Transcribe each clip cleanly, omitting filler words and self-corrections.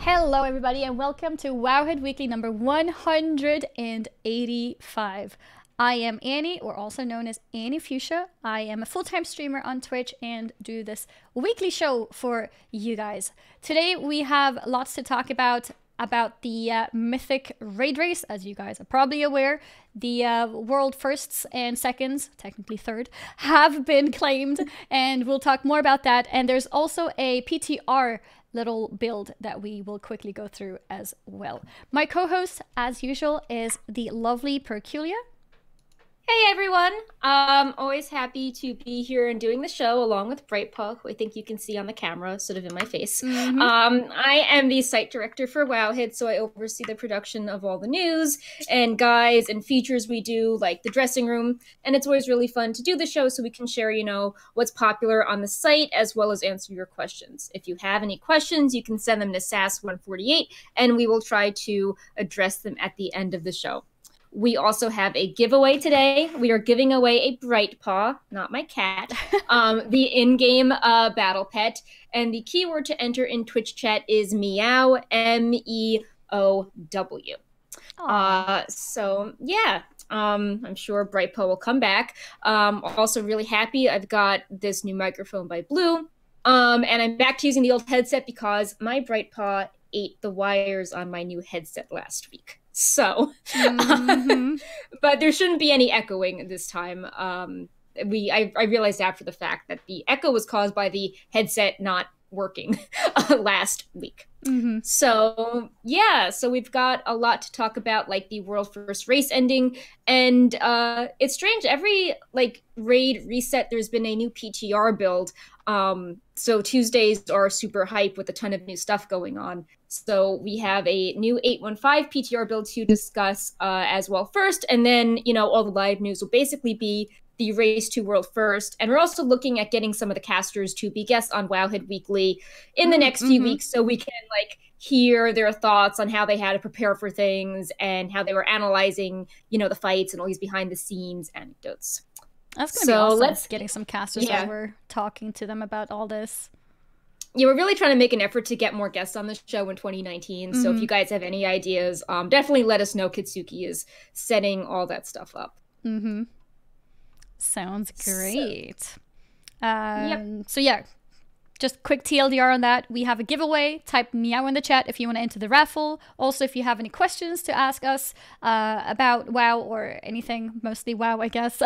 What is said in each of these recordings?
Hello everybody and welcome to Wowhead Weekly number 185. I am Annie, or also known as Annie Fuchsia. I am a full-time streamer on Twitch and do this weekly show for you guys. Today we have lots to talk about the Mythic Raid Race. As you guys are probably aware, the world firsts and seconds, technically third, have been claimed, and we'll talk more about that. And there's also a PTR little build that we will quickly go through as well. My co-host, as usual, is the lovely Perculia. Hey everyone! Always happy to be here and doing the show along with Brightpaw, who I think you can see on the camera, sort of in my face. I am the site director for Wowhead, so I oversee the production of all the news and guides and features we do, like the dressing room. And it's always really fun to do the show so we can share, what's popular on the site as well as answer your questions. If you have any questions, you can send them to SAS148 and we will try to address them at the end of the show. We also have a giveaway today. We are giving away a Brightpaw, not my cat, the in-game battle pet. And the keyword to enter in Twitch chat is meow, M-E-O-W. So, yeah, I'm sure Brightpaw will come back. Also really happy I've got this new microphone by Blue. And I'm back to using the old headset because my Brightpaw ate the wires on my new headset last week. So, but there shouldn't be any echoing this time. I realized after the fact that the echo was caused by the headset not working last week. So yeah, so we've got a lot to talk about, like the world first race ending, and it's strange. Every raid reset, there's been a new PTR build. So Tuesdays are super hype with a ton of new stuff going on. So we have a new 815 PTR build to discuss as well first, and then all the live news will basically be the race to world first. And we're also looking at getting some of the casters to be guests on Wowhead Weekly in the next few weeks, so we can hear their thoughts on how they had to prepare for things and how they were analyzing, the fights and all these behind the scenes anecdotes. That's gonna be awesome. Let's getting some casters over, talking to them about all this. Yeah, we're really trying to make an effort to get more guests on the show in 2019. So if you guys have any ideas, definitely let us know. Kitsuki is setting all that stuff up. Sounds great. Yep. So yeah, just quick TLDR on that. We have a giveaway. Type meow in the chat if you want to enter the raffle. Also, if you have any questions to ask us about WoW or anything, mostly WoW, I guess,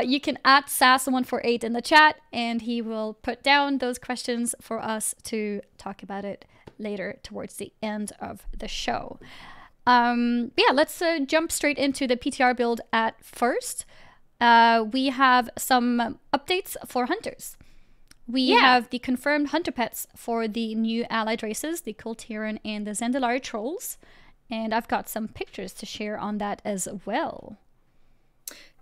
you can add SAS148 in the chat, and he will put down those questions for us to talk about it later towards the end of the show. Yeah, let's jump straight into the PTR build at first. We have some updates for hunters. We have the confirmed hunter pets for the new allied races, the Kultiran and the Zandalari trolls. And I've got some pictures to share on that as well.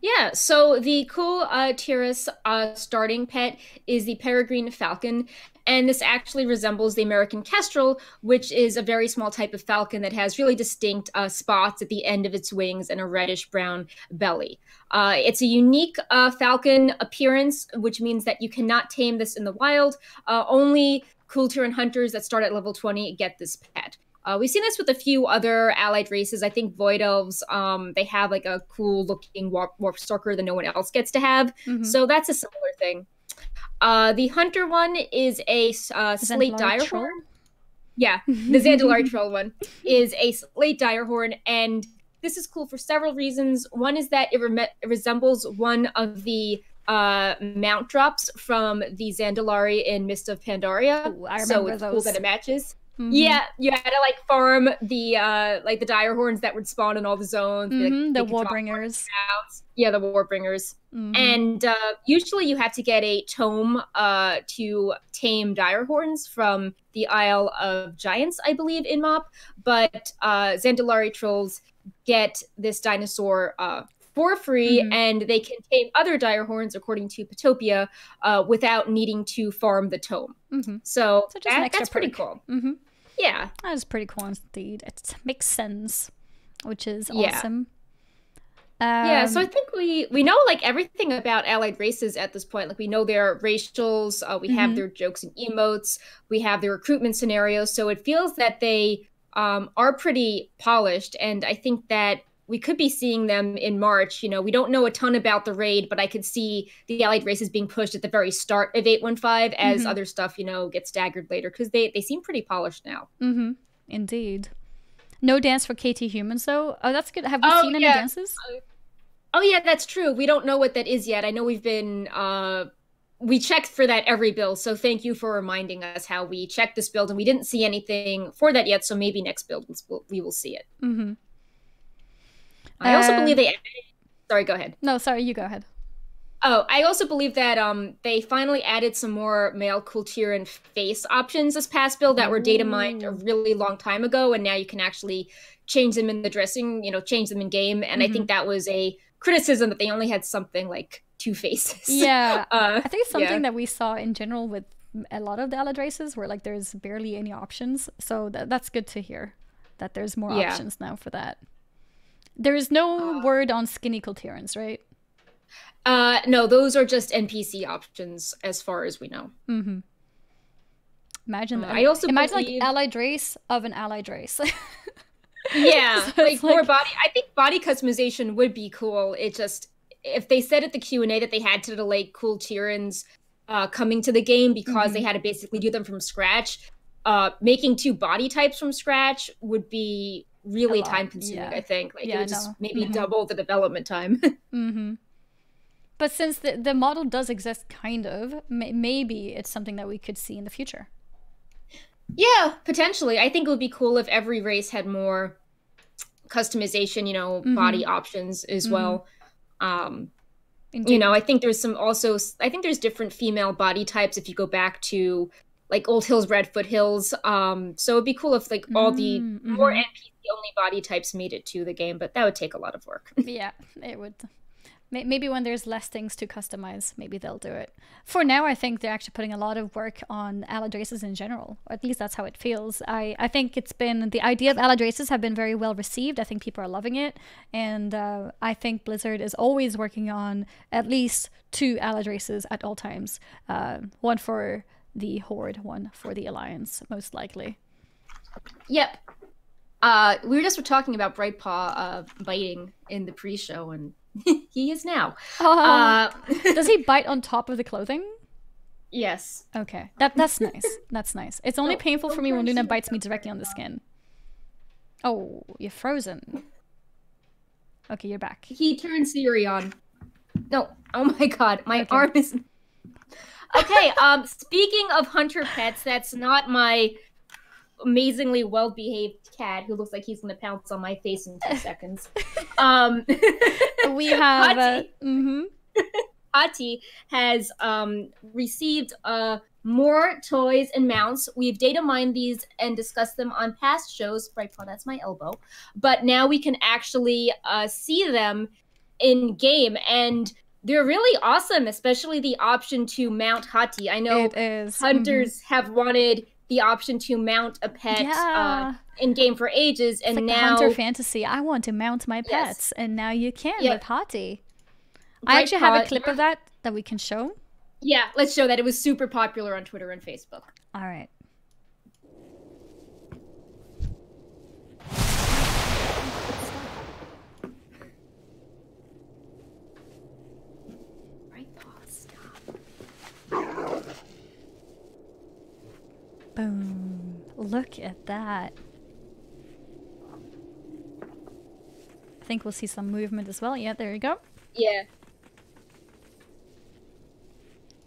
Yeah, so the Kultiran starting pet is the Peregrine Falcon, and this actually resembles the American Kestrel, which is a very small type of falcon that has really distinct spots at the end of its wings and a reddish-brown belly. It's a unique falcon appearance, which means that you cannot tame this in the wild. Only Kultiran hunters that start at level 20 get this pet. We've seen this with a few other allied races. I think Void Elves, they have a cool looking warp stalker that no one else gets to have. So that's a similar thing. The hunter one is a slate direhorn. Yeah, the Zandalari troll one is a slate direhorn, and this is cool for several reasons. One is that it resembles one of the mount drops from the Zandalari in Mist of Pandaria. Ooh, I remember so it's those. cool that it matches. Yeah, you had to farm the the dire horns that would spawn in all the zones. The Warbringers. Yeah, the Warbringers. And usually you have to get a tome to tame dire horns from the Isle of Giants, I believe, in MoP. But Zandalari trolls get this dinosaur for free, and they can tame other dire horns, according to Patopia, without needing to farm the tome. So that's pretty cool. Yeah. That is pretty cool indeed. It makes sense, which is awesome. Yeah, so I think we know like everything about allied races at this point. Like we know their racials, we have their jokes and emotes, we have their recruitment scenarios. So it feels that they are pretty polished, and I think that we could be seeing them in March. You know, we don't know a ton about the raid, but I could see the allied races being pushed at the very start of 815 as other stuff, you know, gets staggered later because they seem pretty polished now. Indeed. No dance for KT humans though. Oh, that's good. Have we seen any dances? Oh yeah, that's true. We don't know what that is yet. I know we've been we checked for that every build, so thank you for reminding us how we checked this build, and we didn't see anything for that yet. So maybe next build we will see it. I also believe they. Sorry, go ahead. No, sorry, you go ahead. Oh, I also believe that they finally added some more male Kultir and face options this past build that were data mined a really long time ago, and now you can actually change them in the dressing, you know, change them in game. And I think that was a criticism that they only had something like 2 faces. Yeah, I think it's something that we saw in general with a lot of the allied races where like there's barely any options. So that's good to hear that there's more options now for that. There is no word on skinny Kultirans, right? No, those are just NPC options as far as we know. Imagine that. I also imagine like allied race of an allied race. Yeah, so like more body. I think body customization would be cool. It just, if they said at the Q&A that they had to delay Kultirans coming to the game because they had to basically do them from scratch, making 2 body types from scratch would be really time consuming. I think like it would just maybe double the development time. But since the model does exist, kind of, maybe it's something that we could see in the future. Yeah, potentially. I think it would be cool if every race had more customization, you know, body options as well. You know, I think there's I think there's different female body types if you go back to like Old Hills, Redfoot Hills. So it'd be cool if like all the more NPC only body types made it to the game, but that would take a lot of work. Yeah, it would. Maybe when there's less things to customize, maybe they'll do it. For now, I think they're actually putting a lot of work on allied races in general, or at least that's how it feels. I think it's been, the idea of allied races have been very well received. I think people are loving it. And I think Blizzard is always working on at least 2 allied races at all times. One for the Horde, one for the Alliance, most likely. Yep. We were just talking about Brightpaw biting in the pre-show, and he is now. Does he bite on top of the clothing? Yes. Okay. That's nice. That's nice. It's only painful for me when Luna bites me directly on the skin. Oh, you're frozen. Okay, you're back. He turned Siri on. No. Oh my god. My arm is... Okay, speaking of hunter pets, that's not my amazingly well-behaved cat who looks like he's gonna pounce on my face in 2 seconds. We have Hati has received more toys and mounts. We've data mined these and discussed them on past shows. Brightpaw, that's my elbow. But now we can actually see them in game, and they're really awesome, especially the option to mount Hati. I know hunters have wanted the option to mount a pet in game for ages, and like now hunter fantasy. I want to mount my pets, and now you can with Hati. I actually have a clip of that we can show. Yeah, let's show that. It was super popular on Twitter and Facebook. All right. Boom. Look at that. I think we'll see some movement as well. Yeah, there you go. Yeah.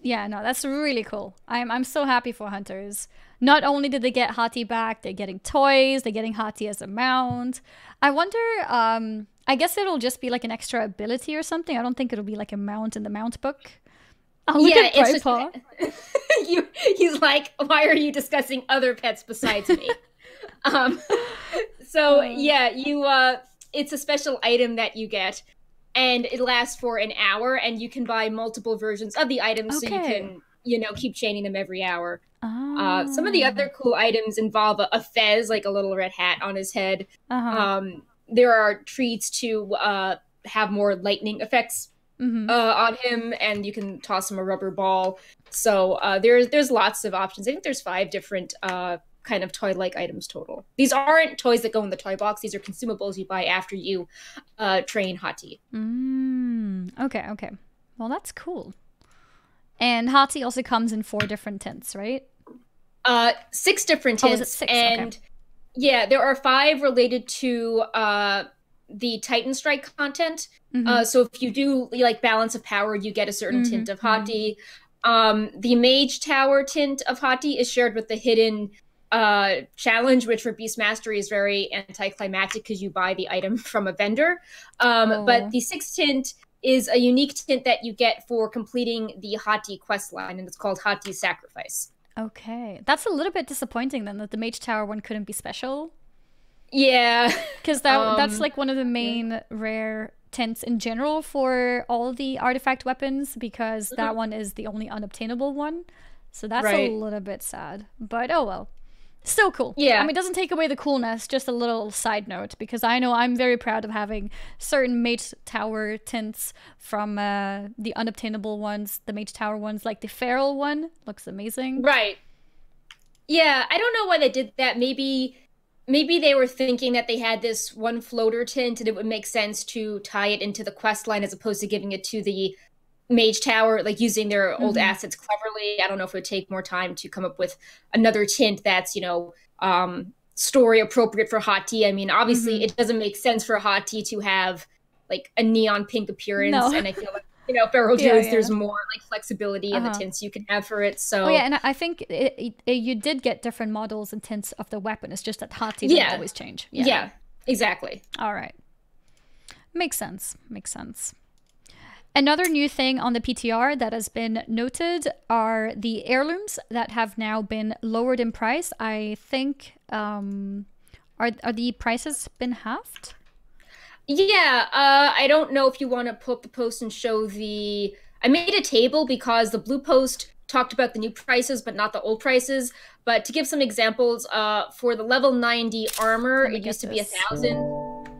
Yeah, no, that's really cool. I'm so happy for hunters. Not only did they get Hati back, they're getting toys, they're getting Hati as a mount. I wonder, I guess it'll just be like an extra ability or something. I don't think it'll be like a mount in the mount book. Oh, look at Brightpaw. He's like, why are you discussing other pets besides me? So yeah, it's a special item that you get, and it lasts for an hour, and you can buy multiple versions of the items, so you can, keep chaining them every hour. Some of the other cool items involve a fez, like a little red hat on his head. There are treats to have more lightning effects on him, and you can toss him a rubber ball. So there's lots of options. I think there's 5 different kind of toy-like items total. These aren't toys that go in the toy box. These are consumables you buy after you train Hati. Okay. Well, that's cool. And Hati also comes in 4 different tints, right? 6 different tints. Oh, is it 6? And yeah, there are 5 related to the Titan Strike content. So if you do like Balance of Power, you get a certain tint of Hati. The Mage Tower tint of Hati is shared with the Hidden Challenge, which for Beast Mastery is very anticlimactic because you buy the item from a vendor. But the 6th tint is a unique tint that you get for completing the Hati quest line, and it's called Hati's Sacrifice. Okay. That's a little bit disappointing then, that the Mage Tower one couldn't be special. Yeah. Because that's like one of the main rare tints in general for all the artifact weapons, because that one is the only unobtainable one. So that's a little bit sad. But oh well. Still cool. Yeah. I mean, it doesn't take away the coolness, just a little side note, because I know I'm very proud of having certain Mage Tower tints from the unobtainable ones, the Mage Tower ones, like the Feral one. Looks amazing. Right. Yeah, I don't know why they did that. Maybe they were thinking that they had this one floater tint and it would make sense to tie it into the quest line as opposed to giving it to the Mage Tower, like using their old assets cleverly. I don't know if it would take more time to come up with another tint that's, story appropriate for Hati. I mean, obviously it doesn't make sense for Hati to have like a neon pink appearance. No. And I feel like, Feral Druids, there's more like flexibility in the tints you can have for it. So and I think you did get different models and tints of the weapon. It's just that Hati didn't always change. Yeah, exactly. All right. Makes sense. Another new thing on the PTR that has been noted are the heirlooms that have now been lowered in price. I think, are the prices been halved? Yeah, I don't know if you want to pull up the post and show I made a table because the blue post talked about the new prices, but not the old prices. But to give some examples, for the level 90 armor, it used to be 1,000,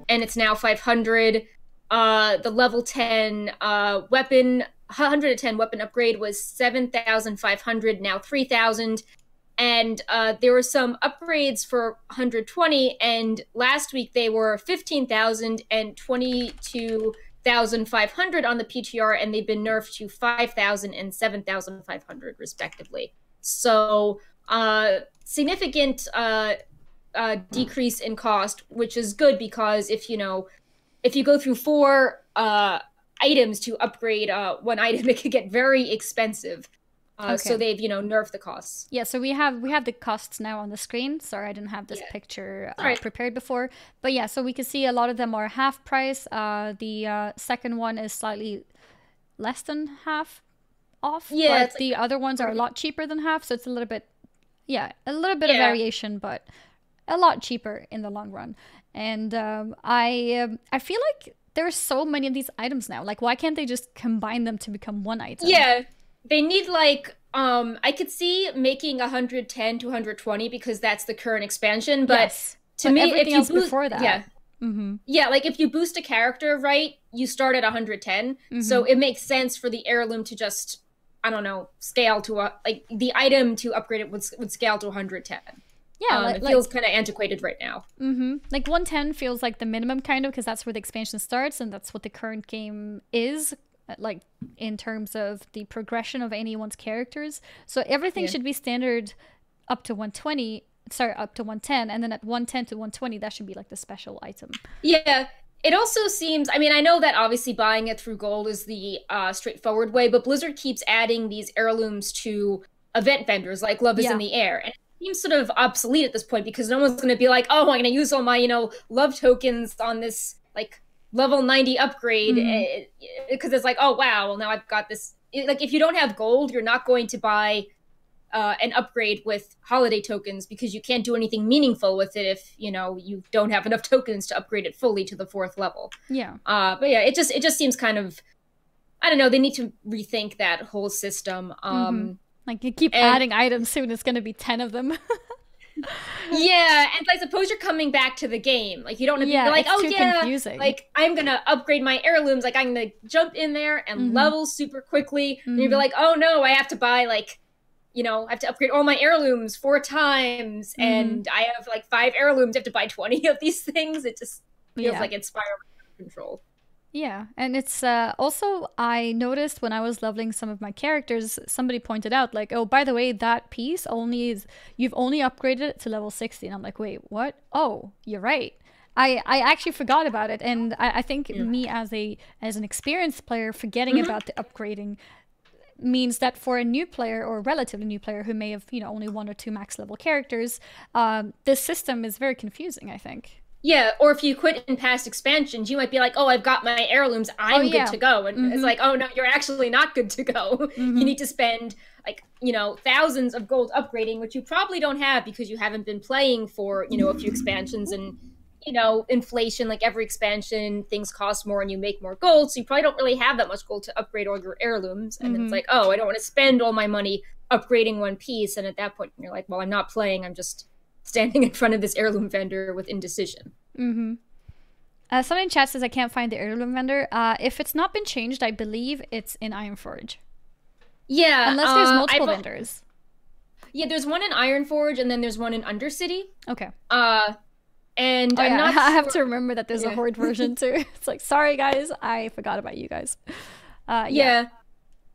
and it's now 500. The level 10 weapon, 110 weapon upgrade was 7,500, now 3,000. And there were some upgrades for 120, and last week they were 15,000 and 22,500 on the PTR, and they've been nerfed to 5,000 and 7,500 respectively. So significant decrease in cost, which is good because if you go through 4 items to upgrade one item, it could get very expensive. So they've, nerfed the costs. Yeah, so we have the costs now on the screen. Sorry, I didn't have this picture prepared before. But yeah, so we can see a lot of them are half price. The second one is slightly less than half off. Yeah, but the other ones are a lot cheaper than half. So it's a little bit of variation, but a lot cheaper in the long run. And I feel like there's so many of these items now. Like, why can't they just combine them to become one item? Yeah, they need I could see making 110 to 120 because that's the current expansion. But to me, if you boost before that, like if you boost a character right, you start at 110. So it makes sense for the heirloom to just scale to the item to upgrade it would scale to 110. Yeah, it feels kind of antiquated right now. Like 110 feels like the minimum kind of, because that's where the expansion starts and that's what the current game is, like in terms of the progression of anyone's characters. So everything should be standard up to 120, up to 110, and then at 110 to 120, that should be like the special item. Yeah, it also seems, I know that obviously buying it through gold is the straightforward way, but Blizzard keeps adding these heirlooms to event vendors like Love is in the Air. And seems sort of obsolete at this point because no one's going to be like, oh, I'm going to use all my, love tokens on this, level 90 upgrade. Because it's like, oh, wow, well, now I've got this. If you don't have gold, you're not going to buy an upgrade with holiday tokens because you can't do anything meaningful with it if, you don't have enough tokens to upgrade it fully to the 4th level. Yeah. But yeah, it just seems kind of, I don't know, they need to rethink that whole system. Like, you keep adding items soon, it's going to be 10 of them. Yeah, and I suppose you're coming back to the game. Like, you don't want to be like, oh yeah, confusing. like, I'm gonna upgrade my heirlooms. Like, I'm gonna jump in there and level super quickly. And you'd be like, oh no, I have to buy, like, you know, I have to upgrade all my heirlooms 4 times. And I have, like, 5 heirlooms. I have to buy 20 of these things. It just feels like it's fire control. Yeah, and it's also, I noticed when I was leveling some of my characters, somebody pointed out, like, oh, by the way, that piece you've only upgraded it to level 60. And I'm like, wait, what? Oh, you're right. I actually forgot about it. And I think me as an experienced player, forgetting about the upgrading means that for a new player or a relatively new player who may have, you know, only 1 or 2 max level characters, this system is very confusing, I think. Yeah, or if you quit in past expansions, you might be like, oh, I've got my heirlooms, I'm good to go. And it's like, oh, no, you're actually not good to go. You need to spend, like, you know, thousands of gold upgrading, which you probably don't have because you haven't been playing for, you know, a few expansions. And, you know, inflation, like every expansion, things cost more and you make more gold. So you probably don't really have that much gold to upgrade all your heirlooms. And then it's like, oh, I don't want to spend all my money upgrading one piece. And at that point, you're like, well, I'm not playing, I'm just standing in front of this heirloom vendor with indecision. Someone in chat says I can't find the heirloom vendor. If it's not been changed, I believe it's in Ironforge. Yeah. Unless there's multiple vendors. Yeah, there's one in Ironforge and then there's one in Undercity. Okay. And I'm not I have to remember that there's a Horde version too. It's like, sorry guys, I forgot about you guys. Yeah.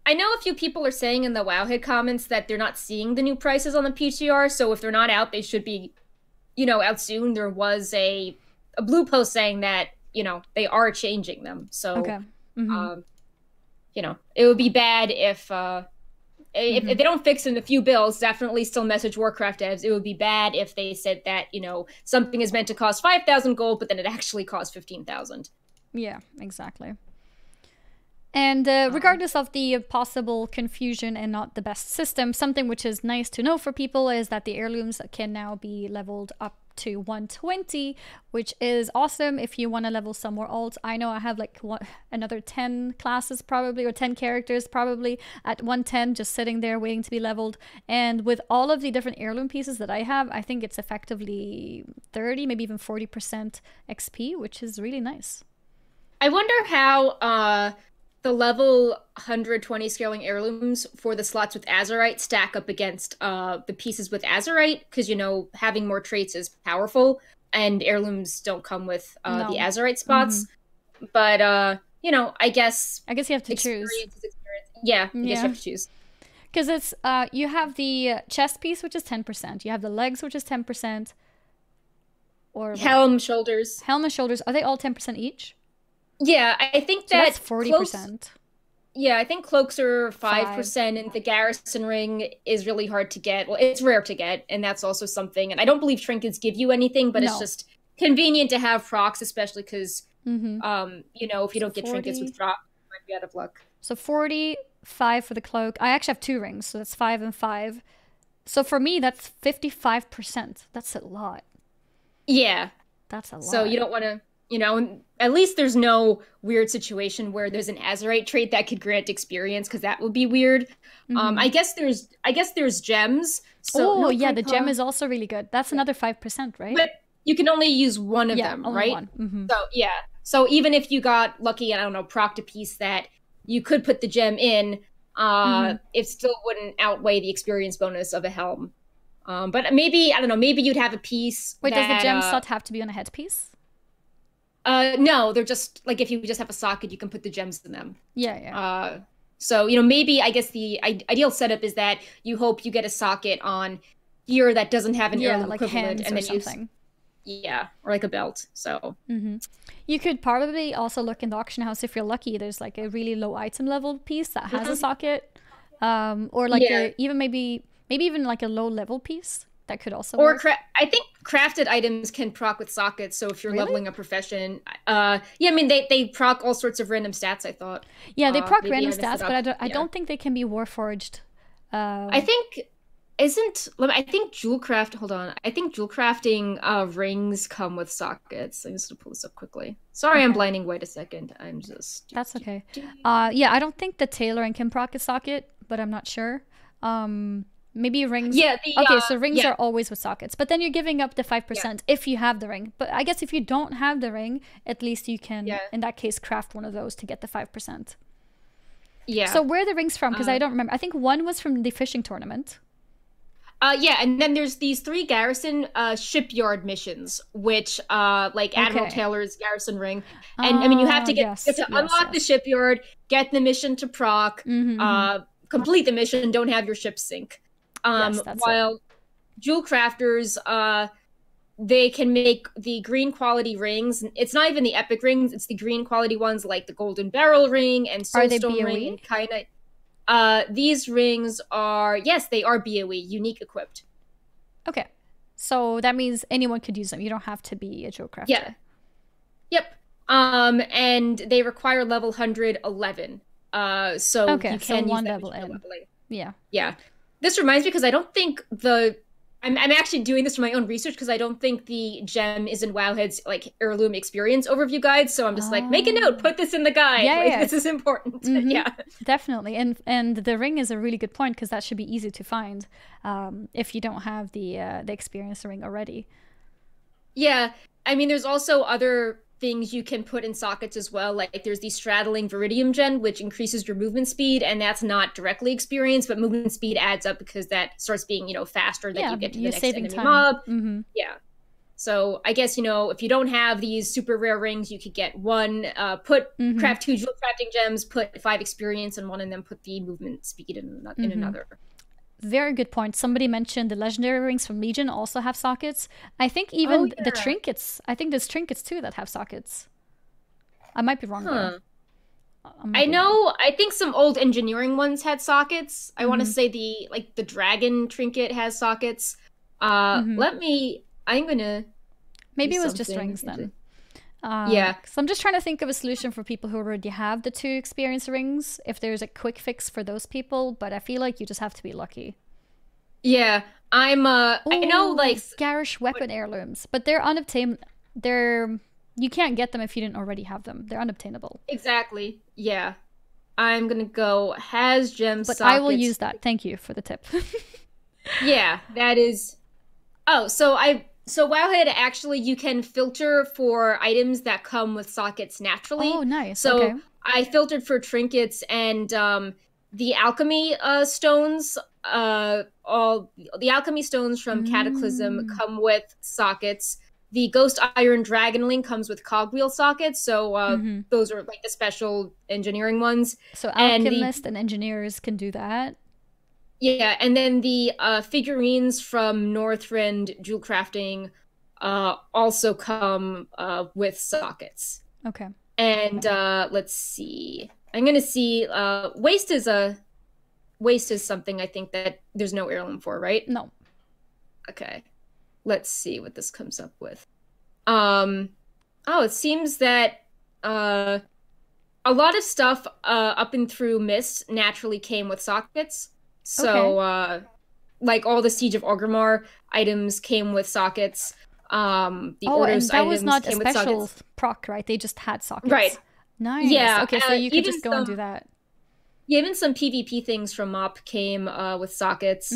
I know a few people are saying in the Wowhead comments that they're not seeing the new prices on the PTR, so if they're not out, they should be, you know, out soon. There was a blue post saying that, you know, they are changing them. So, you know, it would be bad if they don't fix in a few bills, definitely still message Warcraft devs. It would be bad if they said that, you know, something is meant to cost 5,000 gold, but then it actually costs 15,000. Yeah, exactly. And regardless of the possible confusion and not the best system, something which is nice to know for people is that the heirlooms can now be leveled up to 120, which is awesome if you want to level some more alts. I know I have like another 10 classes probably, or 10 characters probably at 110 just sitting there waiting to be leveled. And with all of the different heirloom pieces that I have, I think it's effectively 30, maybe even 40% XP, which is really nice. I wonder how the level 120 scaling heirlooms for the slots with Azurite stack up against the pieces with Azurite, because, you know, having more traits is powerful, and heirlooms don't come with the Azurite spots. But, you know, I guess you have to choose. Yeah, I guess you have to choose. Because it's, you have the chest piece, which is 10%. You have the legs, which is 10%. Or helm, shoulders. Helm and shoulders. Are they all 10% each? Yeah, I think that's 40%. Yeah, I think cloaks are 5%, and the Garrison ring is really hard to get. Well, it's rare to get, and that's also something. And I don't believe trinkets give you anything, but it's just convenient to have procs, especially because, you know, if you don't get trinkets with drop, you might be out of luck. So 40, 5 for the cloak. I actually have 2 rings, so that's 5 and 5. So for me, that's 55%. That's a lot. Yeah. That's a lot. So you don't want to... You know, at least there's no weird situation where there's an Azurite trait that could grant experience, because that would be weird. I guess there's gems. So the gem is also really good. That's another 5%, right? But you can only use one of them, only right? One. So so even if you got lucky, I don't know, procced a piece that you could put the gem in, it still wouldn't outweigh the experience bonus of a helm. But maybe, I don't know, maybe you'd have a piece. Wait, does the gem slot have to be on a headpiece? No, they're just, like, if you just have a socket, you can put the gems in them. Yeah. So, you know, maybe, I guess the ideal setup is that you hope you get a socket on gear that doesn't have an heirloom like equivalent. hands and or then something. Or like a belt, so. You could probably also look in the auction house if you're lucky. There's, like, a really low item level piece that has a socket. Or, like, maybe even, like, a low level piece. That could also work. I think crafted items can proc with sockets, so if you're leveling a profession, I mean, they proc all sorts of random stats, I thought. Yeah, they proc random stats, but I don't think they can be warforged. I think jewel crafting rings come with sockets. I'm just gonna pull this up quickly. Sorry, I'm blinding. Wait a second. I'm just... That's okay. I don't think the tailoring can proc a socket, but I'm not sure. Maybe rings. Yeah. Okay, so rings are always with sockets, but then you're giving up the 5% if you have the ring. But I guess if you don't have the ring, at least you can, in that case, craft one of those to get the 5%. Yeah. So where are the rings from? Because I don't remember. I think one was from the fishing tournament. Yeah, and then there's these 3 Garrison Shipyard missions, which like Admiral Taylor's Garrison ring, and I mean you have to unlock the shipyard, get the mission to proc, complete the mission, don't have your ship sink. While jewel crafters, they can make the green quality rings. It's not even the epic rings; it's the green quality ones, like the golden barrel ring and soulstone ring and kyanite. These rings are, yes, they are BOE, unique equipped. Okay. So that means anyone could use them. You don't have to be a jewel crafter. Yeah. Yep. And they require level 111. So you can use one them level in. Yeah. Yeah. This reminds me, because I don't think I'm actually doing this for my own research, because I don't think the gem is in Wowhead's like heirloom experience overview guide. So I'm just like, make a note, put this in the guide. Yeah, this is important. Yeah, definitely. And the ring is a really good point, because that should be easy to find if you don't have the experience ring already. Yeah, I mean, there's also other things you can put in sockets as well. Like there's the straddling viridium gem, which increases your movement speed, and that's not directly experienced, but movement speed adds up because that starts being, faster that you get to the next enemy mob. Yeah. So I guess, if you don't have these super rare rings, you could get one, craft 2 jewel crafting gems, put 5 experience in one, and then put the movement speed in another. Very good point. Somebody mentioned the legendary rings from Legion also have sockets. I think even the trinkets. I think there's trinkets too that have sockets. I might be wrong though. I think some old engineering ones had sockets. I want to say the dragon trinket has sockets. I'm gonna. Maybe it was just rings then. So I'm just trying to think of a solution for people who already have the 2 experience rings, if there's a quick fix for those people, but I feel like you just have to be lucky. Yeah, I know, like garish weapon heirlooms, but they're unobtainable. You can't get them if you didn't already have them. They're unobtainable. Exactly. Yeah. I'm gonna go has gem sockets. But I will use that. Thank you for the tip. Yeah, that is. So Wowhead, actually, you can filter for items that come with sockets naturally. Oh, nice. So I filtered for trinkets, and the alchemy stones, all the alchemy stones from Cataclysm come with sockets. The Ghost Iron Dragon Link comes with cogwheel sockets, so those are like the special engineering ones. So alchemists and engineers can do that. Yeah, and then the figurines from Northrend Jewel Crafting also come with sockets. Okay. And let's see. I'm gonna see. Waste is something I think that there's no heirloom for, right? No. Okay. Let's see what this comes up with. It seems that a lot of stuff up and through Mist naturally came with sockets. So, like all the Siege of Orgrimmar items came with sockets. The Ordos that was items not came a with special sockets. proc, right? They just had sockets. Right. Nice. Yeah. Okay, so you could just go and do that. Yeah, even some PvP things from Mop came with sockets.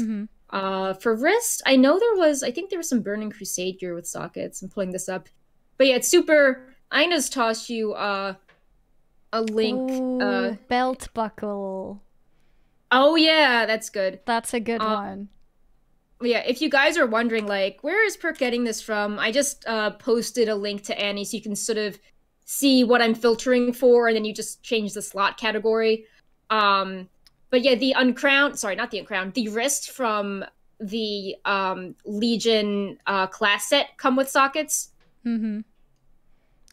For Wrist, I think there was some Burning Crusade gear with sockets. I'm pulling this up. But yeah, it's super. I just tossed you a link. Ooh, belt buckle. Oh yeah, that's good. That's a good one. Yeah, if you guys are wondering, like, where is Perk getting this from? I just posted a link to Annie so you can sort of see what I'm filtering for, and then you just change the slot category. But yeah, the wrist from the Legion class set come with sockets. I'm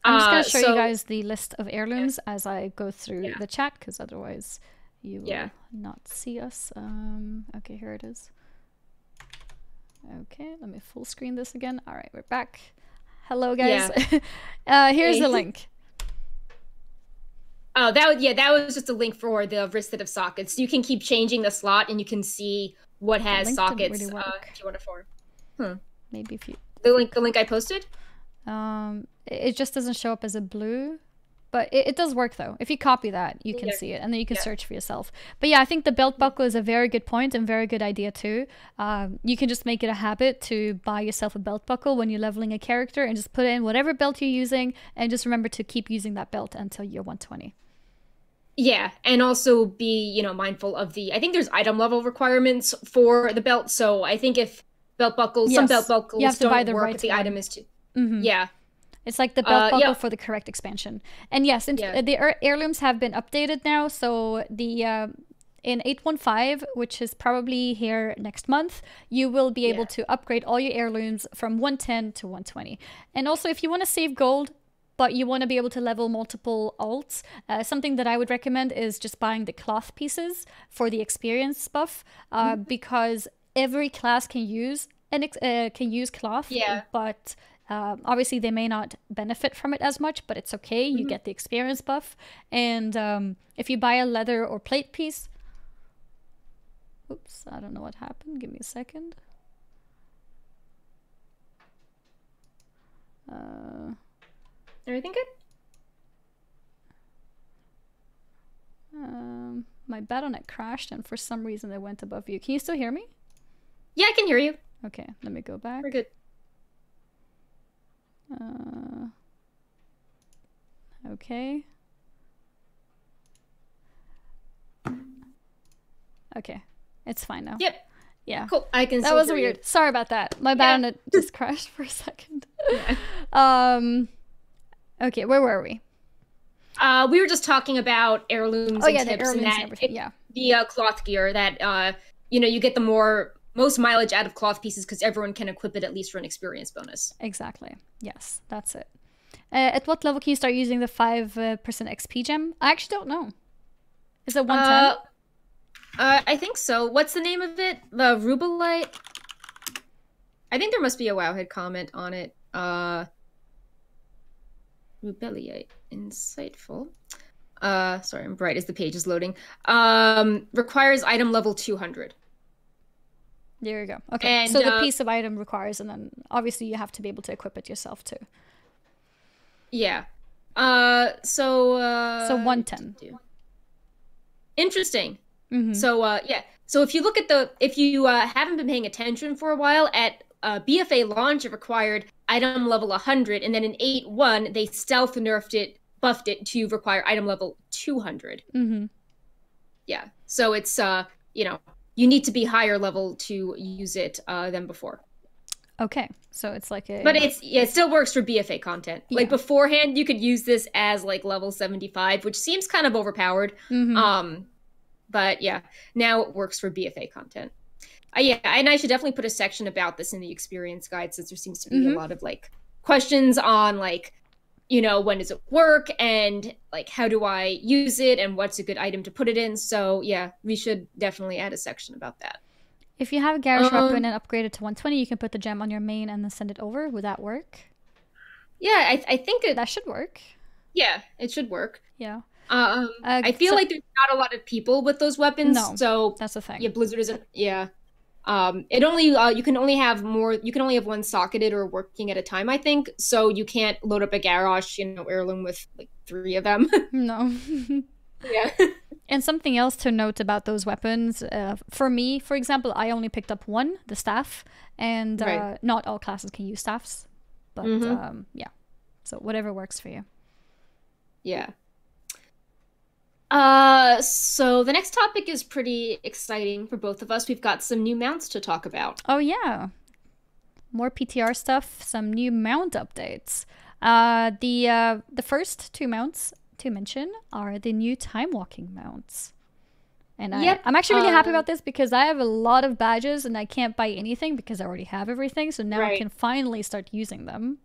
just going to show you guys the list of heirlooms as I go through the chat, because otherwise you will not see us. Okay, here it is. Okay, let me full screen this again. All right, we're back. Hello, guys. Here's the link. Oh, that was just a link for the wristed of sockets. You can keep changing the slot, and you can see what has sockets if you want it for. Maybe if you the link I posted. It just doesn't show up as a blue But it does work, though. If you copy that, you can see it, and then you can search for yourself. But yeah, I think the belt buckle is a very good point and very good idea, too. You can just make it a habit to buy yourself a belt buckle when you're leveling a character and just put in whatever belt you're using, and just remember to keep using that belt until you're 120. Yeah, and also be, mindful of I think there's item level requirements for the belt, so I think if belt buckles, some belt buckles you have to don't buy the work right if the one. item is too... Yeah. It's like the belt buckle for the correct expansion. And yes, the heirlooms have been updated now. So the in 8.15, which is probably here next month, you will be able to upgrade all your heirlooms from 110 to 120. And also, if you want to save gold, but you want to be able to level multiple alts, something that I would recommend is just buying the cloth pieces for the experience buff, because every class can use cloth, but obviously they may not benefit from it as much, but it's okay. You get the experience buff. And if you buy a leather or plate piece, oops, I don't know what happened. Give me a second. Everything good? My Battle.net crashed, and for some reason it went above you. Can you still hear me? Yeah, I can hear you. Okay, let me go back. We're good. Okay. Okay, it's fine now. Yep. Yeah. Cool. I can. That was weird. Sorry about that. My Battle.net just crashed for a second. Okay, where were we? We were just talking about heirlooms and tips, the heirlooms and everything. Yeah. The cloth gear that you get the most mileage out of cloth pieces because everyone can equip it at least for an experience bonus. Exactly. Yes, that's it. At what level can you start using the 5% XP gem? I actually don't know. Is it 110? I think so. What's the name of it? The Rubelite? I think there must be a Wowhead comment on it. Rubelite. Insightful. Sorry, I'm bright as the page is loading. Requires item level 200. There you go. Okay, and, so the piece of item requires, and then obviously you have to be able to equip it yourself too. Yeah. So 110. Interesting. So So if you look at if you haven't been paying attention for a while, at BFA launch it required item level 100, and then in 8.1 they stealth buffed it to require item level 200. Yeah. So it's you need to be higher level to use it than before. Okay, so it's like a... But it still works for BFA content. Yeah. Like beforehand, you could use this as like level 75, which seems kind of overpowered. But yeah, now it works for BFA content. Yeah, and I should definitely put a section about this in the experience guide, since there seems to be a lot of like questions on like, when does it work, and like how do I use it, and what's a good item to put it in. So yeah, we should definitely add a section about that. If you have a Garrison weapon and upgrade it to 120, you can put the gem on your main and then send it over. Would that work? Yeah, I think that should work. Yeah, it should work. Yeah. I feel like there's not a lot of people with those weapons. No, so that's the thing. Yeah, Blizzard isn't. Yeah. It only you can only have one socketed or working at a time, I think. So you can't load up a garage, heirloom with like 3 of them. No. Yeah. And something else to note about those weapons, for me, for example, I only picked up 1, the staff, and not all classes can use staffs. But yeah, so whatever works for you. Yeah. So the next topic is pretty exciting for both of us. We've got some new mounts to talk about. Oh yeah, more PTR stuff, some new mount updates. The first 2 mounts to mention are the new time walking mounts. And I'm actually really happy about this, because I have a lot of badges and I can't buy anything because I already have everything. So now I can finally start using them.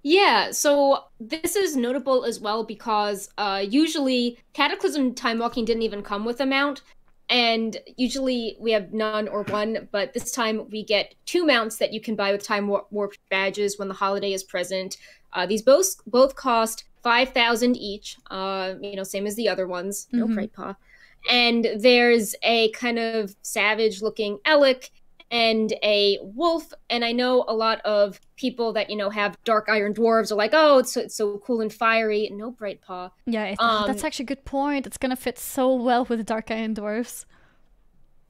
Yeah, so this is notable as well because usually Cataclysm Time Walking didn't even come with a mount, and usually we have none or 1, but this time we get 2 mounts that you can buy with Time Warp badges when the holiday is present. These both cost 5,000 each, same as the other ones. No Fright Paw. And there's a kind of savage-looking Elec and a wolf. And I know a lot of people that, you know, have dark iron dwarves are like, oh, it's so cool and fiery. No bright paw. Yeah, that's actually a good point. It's gonna fit so well with dark iron dwarves.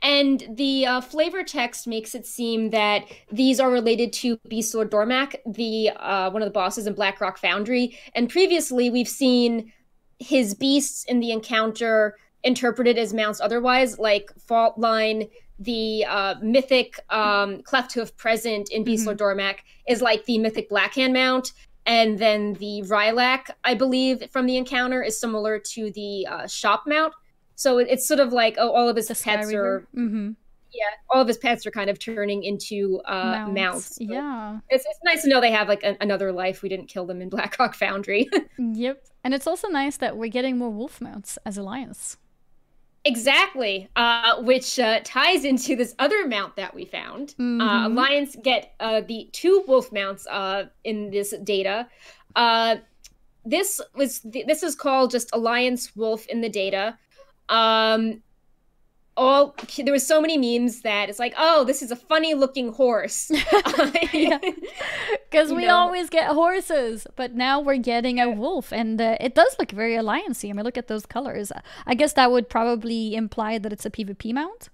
And the flavor text makes it seem that these are related to Beast Lord Dormac, the one of the bosses in Blackrock Foundry. And previously, we've seen his beasts in the encounter interpreted as mounts otherwise, like Faultline, the mythic Clefthoof present in Beast Lord Dormac is like the mythic Blackhand mount. And then the Rylak, I believe, from the encounter is similar to the shop mount. So it's sort of like, oh, all of his pets are, all of his pets are kind of turning into mounts. So yeah, it's nice to know they have like another life. We didn't kill them in Blackrock Foundry. Yep, and it's also nice that we're getting more wolf mounts as Alliance. Exactly, which ties into this other mount that we found. Alliance get the 2 wolf mounts in this data. This is called just Alliance Wolf in the data. There was so many memes that it's like, oh, this is a funny looking horse. Because we always get horses, but now we're getting a wolf, and it does look very Alliance-y. I mean, look at those colors. I guess that would probably imply that it's a PvP mount.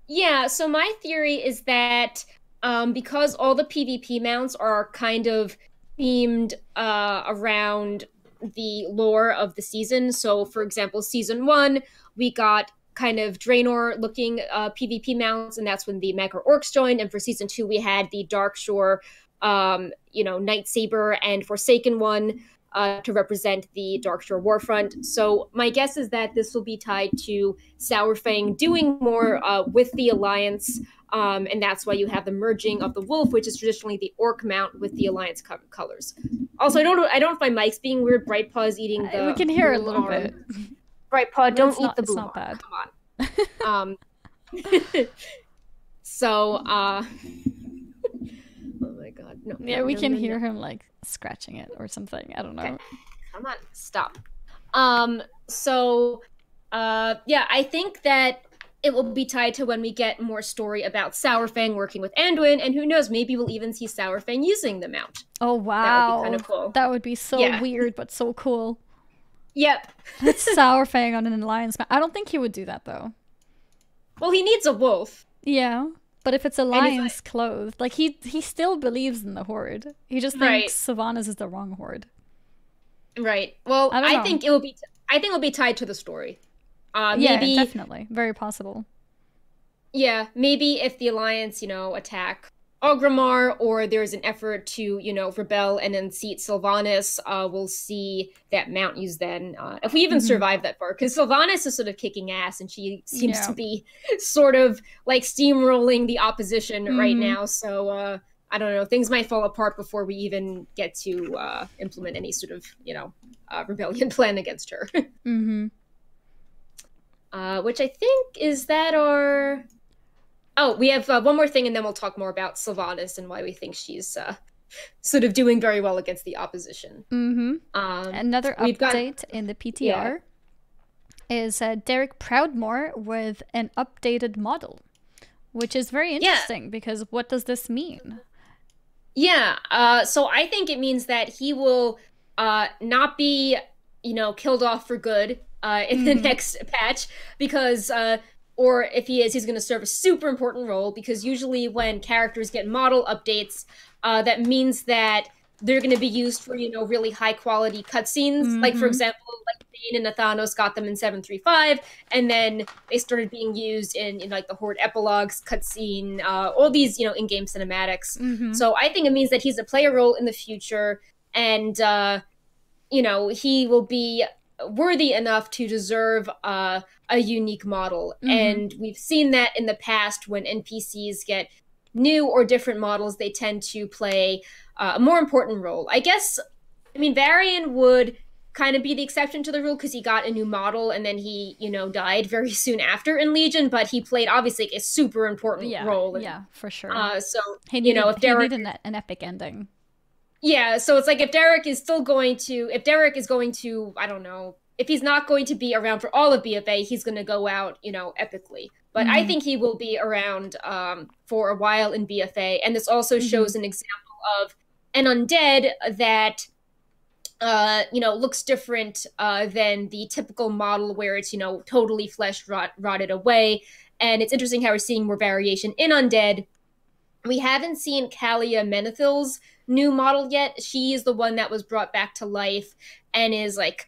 Yeah, so my theory is that because all the PvP mounts are kind of themed around the lore of the season. So, for example, season 1, we got kind of Draenor looking PvP mounts, and that's when the Magor Orcs joined. And for season 2, we had the Darkshore, Night Saber and Forsaken one to represent the Darkshore Warfront. So my guess is that this will be tied to Sourfang doing more with the Alliance. And that's why you have the merging of the wolf, which is traditionally the orc mount, with the Alliance colors. Also, I don't know if my mic's being weird. Brightpaw is eating the. We can hear a little bit. Brightpaw, don't eat the blue. It's not bad. Come on. So, oh my god, no. Yeah, we can hear him like scratching it or something. I don't know. Okay. Come on, stop. I think that it will be tied to when we get more story about Sourfang working with Anduin, and who knows, maybe we'll even see Sourfang using the mount. Oh wow, that would be kind of cool. That would be so weird, but so cool. Yep. That's Sourfang on an Alliance mount. I don't think he would do that though. Well, he needs a wolf. Yeah, but if it's Alliance clothed, like he still believes in the Horde. He just thinks Sylvanas is the wrong Horde. Right. Well, I think it will be. I think it will be tied to the story. Maybe, definitely. Very possible. Yeah, maybe if the Alliance, attack Orgrimmar, or there's an effort to, rebel and unseat Sylvanas, we'll see that mount used then. If we even survive that far, because Sylvanas is sort of kicking ass, and she seems to be sort of like steamrolling the opposition right now. So I don't know, things might fall apart before we even get to implement any sort of, rebellion plan against her. Which I think is that our... Oh, we have one more thing, and then we'll talk more about Sylvanas and why we think she's sort of doing very well against the opposition. Another update in the PTR is Derek Proudmore with an updated model, which is very interesting because what does this mean? Yeah, so I think it means that he will not be, killed off for good in the next patch, because or if he is, he's going to serve a super important role, because usually when characters get model updates, that means that they're going to be used for, really high quality cutscenes. Like, for example, like Bane and Athanos got them in 735, and then they started being used in like the Horde epilogues cutscene, all these, in-game cinematics. So I think it means that he's a player role in the future, and, he will be worthy enough to deserve a unique model. And we've seen that in the past when NPCs get new or different models, they tend to play a more important role. Varian would kind of be the exception to the rule because he got a new model and then he, died very soon after in Legion, but he played obviously a super important role. Yeah, for sure. So, he needed, if Derek... he needed an epic ending. Yeah, so it's like if Derek is going to, I don't know, if he's not going to be around for all of BFA, he's going to go out, epically. But I think he will be around for a while in BFA. And this also shows an example of an undead that, looks different than the typical model where it's, totally flesh rotted away. And it's interesting how we're seeing more variation in undead. We haven't seen Kalia Menethil's new model yet. She is the one that was brought back to life and is like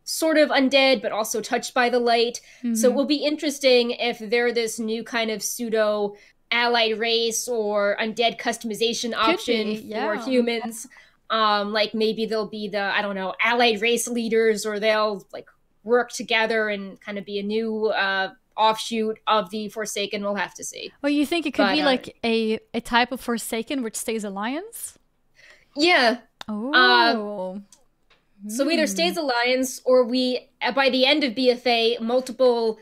sort of undead, but also touched by the light. So it will be interesting if they're this new kind of pseudo allied race or undead customization option for humans. Like maybe they'll be the, I don't know, allied race leaders, or they'll like work together and kind of be a new offshoot of the Forsaken. We'll have to see. Well, you think it could be like a type of Forsaken which stays Alliance? Yeah. Oh. So either stays Alliance, or we, by the end of BFA, multiple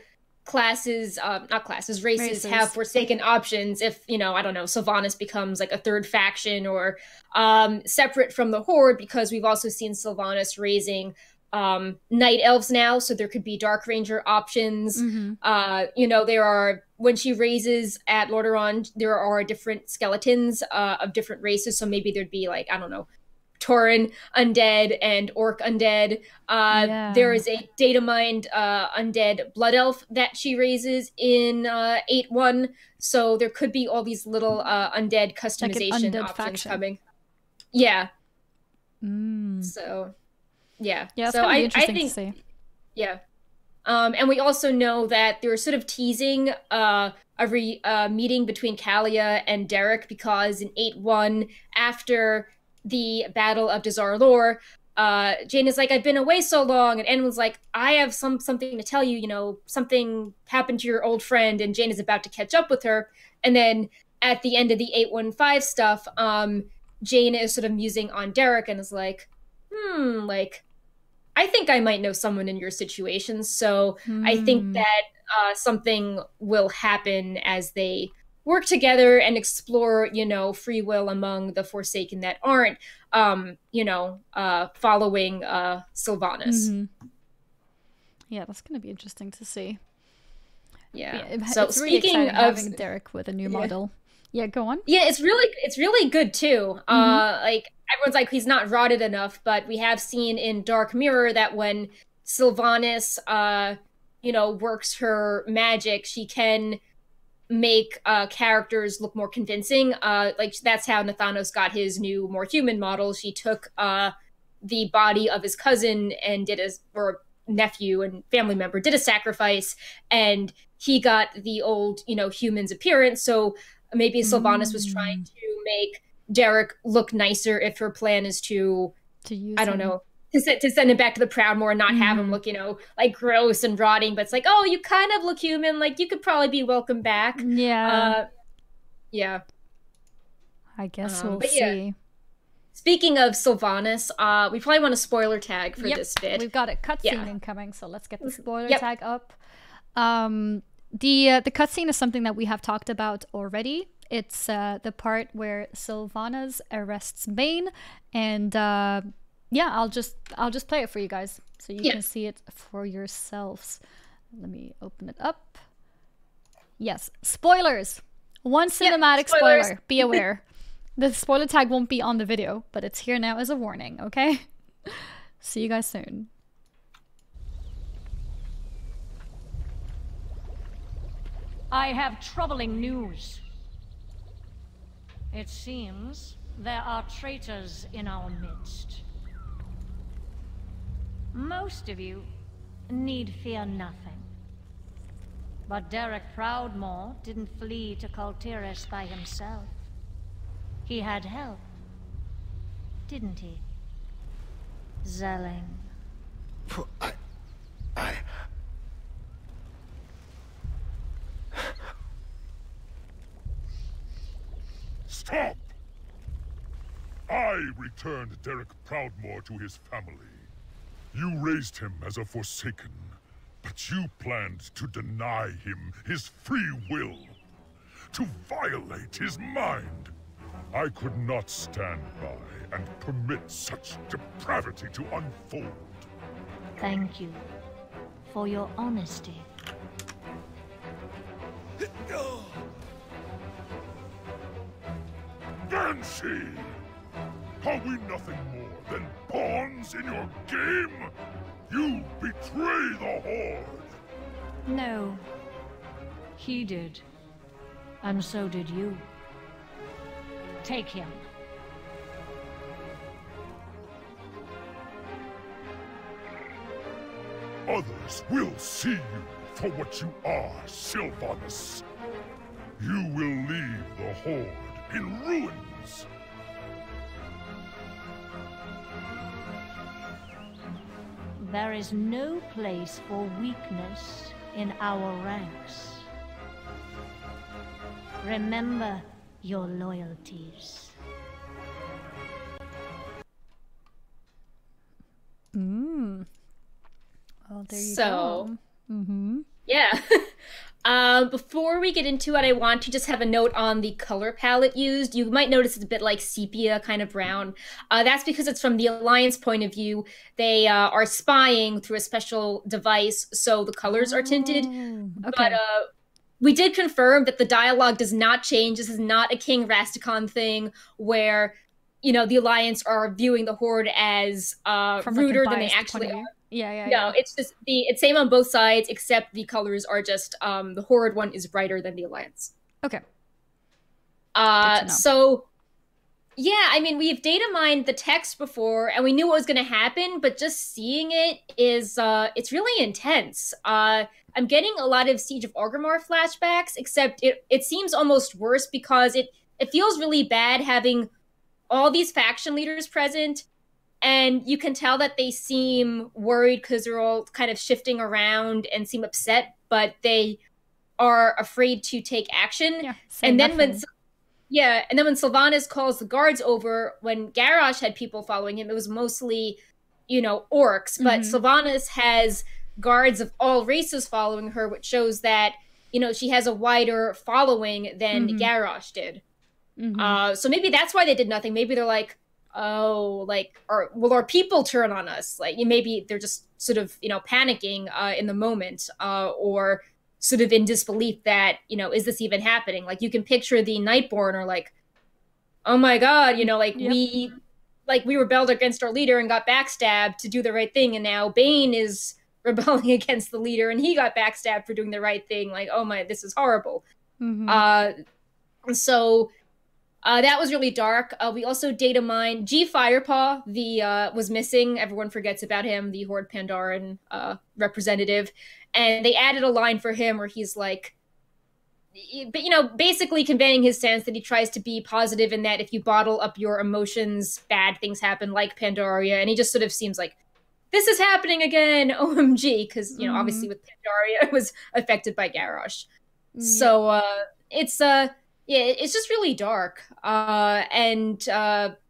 races have Forsaken options. If, I don't know, Sylvanas becomes like a third faction, or separate from the Horde, because we've also seen Sylvanas raising Night Elves now, so there could be Dark Ranger options. There are, when she raises at Lordaeron, there are different skeletons of different races, so maybe there'd be like, I don't know, Tauren undead and Orc undead. There is a data mined undead blood elf that she raises in 8.1, so there could be all these little undead customization like undead options faction coming. So it's so gonna be I interesting think to see. And we also know that they're sort of teasing a meeting between Kalia and Derek, because in 8.1, after the Battle of Dazar Lore, Jane is like, I've been away so long, and Anwen's like, I have something to tell you, something happened to your old friend, and Jane is about to catch up with her. And then at the end of the 8.15 stuff, Jane is sort of musing on Derek and is like, I think I might know someone in your situation. So I think that something will happen as they work together and explore, free will among the Forsaken that aren't, following Sylvanas. Yeah, that's going to be interesting to see. Yeah. So it's really speaking of having Derek with a new model. Yeah, go on. Yeah, it's really good too. Like everyone's like, he's not rotted enough, but we have seen in Dark Mirror that when Sylvanas, works her magic, she can make characters look more convincing. Like that's how Nathanos got his new, more human model. She took the body of his cousin and or nephew and family member, did a sacrifice, and he got the old, human's appearance. So maybe Sylvanas was trying to make Derek look nicer if her plan is to use I don't know, to send him back to the Proudmoore and not have him look, like gross and rotting. But it's like, oh, you kind of look human. Like, you could probably be welcome back. Yeah. Yeah. I guess we'll see. Yeah. Speaking of Sylvanas, we probably want a spoiler tag for this bit. We've got a cutscene incoming, so let's get the spoiler tag up. The cutscene is something that we have talked about already. It's the part where Sylvanas arrests Bane, and I'll just play it for you guys so you can see it for yourselves. Let me open it up. Yes, spoilers. One cinematic spoiler. Be aware. The spoiler tag won't be on the video, but it's here now as a warning, okay? See you guys soon. I have troubling news. It seems there are traitors in our midst. Most of you need fear nothing. But Derek Proudmoore didn't flee to Kultiris by himself. He had help, didn't he? Zelling. Stop! I returned Derek Proudmoore to his family. You raised him as a Forsaken, but you planned to deny him his free will, to violate his mind. I could not stand by and permit such depravity to unfold. Thank you for your honesty. Banshee! Are we nothing more than pawns in your game? You betray the Horde! No. He did. And so did you. Take him. Others will see you for what you are, Sylvanas. You will leave the Horde in ruins. There is no place for weakness in our ranks. Remember your loyalties. Well, there you go. Mm-hmm. Yeah. Before we get into it, I want to just have a note on the color palette used. You might notice it's a bit like sepia, kind of brown. That's because it's from the Alliance point of view. They are spying through a special device, so the colors are tinted. Okay. But we did confirm that the dialogue does not change. This is not a King Rastakhan thing where, you know, the Alliance are viewing the Horde as ruder than they actually are. Yeah. It's just it's same on both sides, except the colors are just the Horde one is brighter than the Alliance. Okay. So yeah, I mean, we've data mined the text before and we knew what was going to happen, but just seeing it is it's really intense. I'm getting a lot of Siege of Orgrimmar flashbacks, except it seems almost worse because it feels really bad having all these faction leaders present. And you can tell that they seem worried because they're all kind of shifting around and seem upset, but they are afraid to take action. Yeah, and then when Sylvanas calls the guards over, when Garrosh had people following him, it was mostly, you know, orcs. But Sylvanas has guards of all races following her, which shows that, you know, she has a wider following than Garrosh did. So maybe that's why they did nothing. Maybe they're like, oh, like, will our people turn on us? Like, maybe they're just sort of, you know, panicking in the moment, or sort of in disbelief that, you know, is this even happening? Like, you can picture the Nightborn are like, oh my god, you know, like, we rebelled against our leader and got backstabbed to do the right thing, and now Bane is rebelling against the leader and he got backstabbed for doing the right thing. Like, oh my, this is horrible. So that was really dark. We also data mined G Firepaw, was missing. Everyone forgets about him, the Horde Pandaren representative. And they added a line for him where he's like, but, you know, basically conveying his stance that he tries to be positive in that if you bottle up your emotions, bad things happen, like Pandaria. And he just sort of seems like, this is happening again, OMG, because, you know, obviously with Pandaria, it was affected by Garrosh. So it's just really dark. And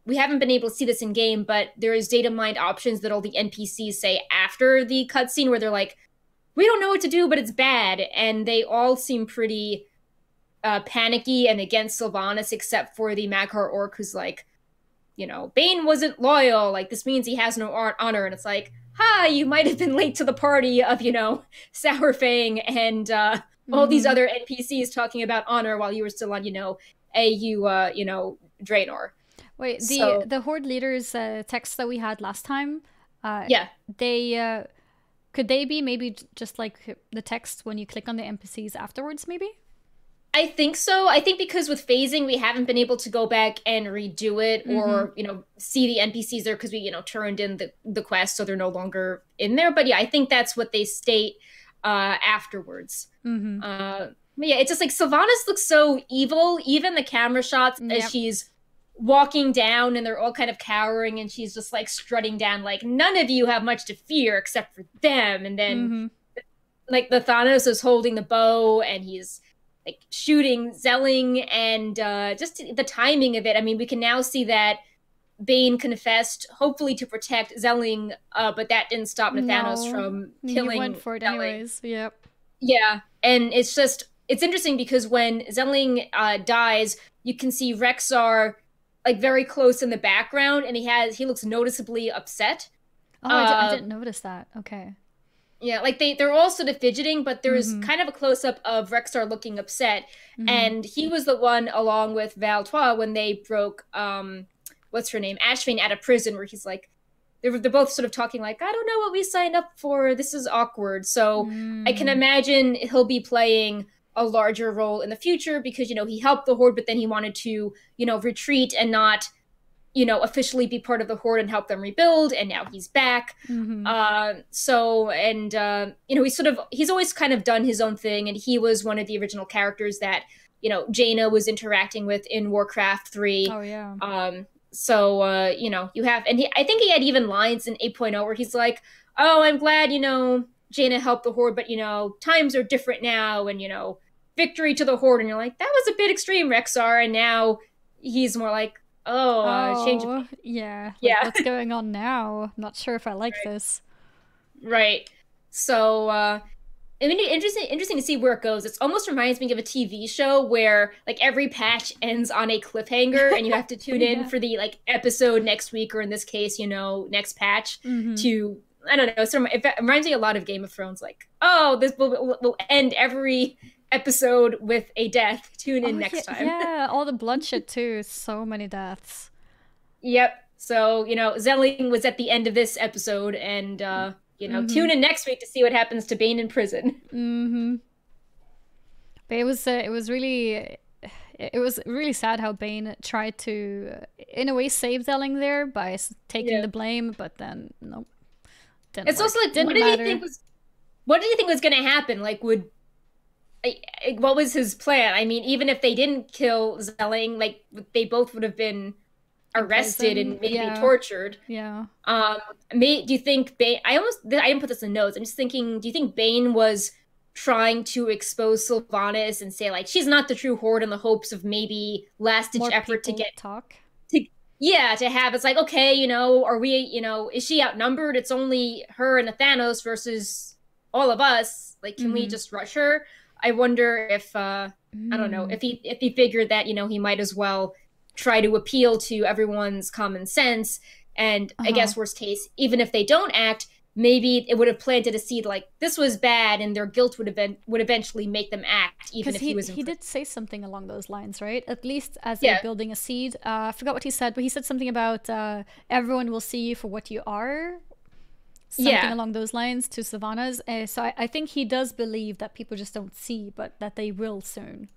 we haven't been able to see this in game, but there is data mined options that all the NPCs say after the cutscene where they're like, we don't know what to do, but it's bad. And they all seem pretty panicky and against Sylvanas, except for the Maghar orc who's like, you know, Bane wasn't loyal. Like, this means he has no honor. And it's like, ha, you might have been late to the party of, you know, Sourfang and all these other NPCs talking about honor while you were still on, you know, AU, you know, Draenor. Wait, the Horde leaders text that we had last time, they could they be maybe just like the text when you click on the NPCs afterwards, maybe? I think so. I think because with phasing, we haven't been able to go back and redo it or, you know, see the NPCs there because we, you know, turned in the quest, so they're no longer in there. But yeah, I think that's what they state afterwards. But yeah, it's just like Sylvanas looks so evil. Even the camera shots as she's walking down and they're all kind of cowering and she's just like strutting down like, none of you have much to fear except for them. And then like the Thanos is holding the bow and he's like shooting Zelling and just the timing of it. I mean, we can now see that Bane confessed, hopefully to protect Zelling, but that didn't stop Nathanos from killing. He went for it anyways. Yep. Yeah, and it's just, it's interesting because when Zelling dies, you can see Rexar like very close in the background, and he looks noticeably upset. Oh, I didn't notice that. Okay. Yeah, like they're all sort of fidgeting, but there's kind of a close up of Rexar looking upset, and he was the one along with Valtois when they broke what's her name, Ashvane, out of prison, where he's like, they're both sort of talking like, I don't know what we signed up for. This is awkward. So I can imagine he'll be playing a larger role in the future because he helped the Horde, but then he wanted to retreat and not officially be part of the Horde and help them rebuild, and now he's back. He's always kind of done his own thing, and he was one of the original characters that Jaina was interacting with in Warcraft 3. Oh yeah. You have, and I think he had even lines in 8.0 where he's like, oh, I'm glad Jaina helped the Horde, but times are different now, and victory to the Horde, and you're like, that was a bit extreme, Rexar. And now he's more like, change. Yeah. Yeah. What's going on now? I'm not sure if I like this. Right. So, I mean, interesting to see where it goes. It almost reminds me of a TV show where like every patch ends on a cliffhanger, and you have to tune in for the episode next week, or in this case, next patch to, I don't know. So it reminds me a lot of Game of Thrones. Like, this will end every episode with a death. Tune in next time. Yeah, all the bloodshed too. So many deaths. Yep. So, Zelling was at the end of this episode, and, tune in next week to see what happens to Bane in prison. But it was really sad how Bane tried to, in a way, save Zelling there by taking the blame, but then, nope. It's also like, what did you think was going to happen? Like, what was his plan? I mean, even if they didn't kill Zelling, like, they both would have been arrested and maybe tortured. Yeah. Do you think Bane? I didn't put this in notes. I'm just thinking. Do you think Bane was trying to expose Sylvanas and say like she's not the true Horde in the hopes of maybe last ditch effort to get talk? To have it's like, okay, are we? Is she outnumbered? It's only her and Thanos versus all of us. Like, can we just rush her? I wonder if I don't know if he figured that he might as well try to appeal to everyone's common sense, and I guess worst case, even if they don't act, maybe it would have planted a seed like this was bad, and their guilt would eventually make them act, even if he did say something along those lines, right? At least as they're building a seed. I forgot what he said, but he said something about everyone will see you for what you are. Something along those lines to Sylvanas. So I think he does believe that people just don't see, but that they will soon.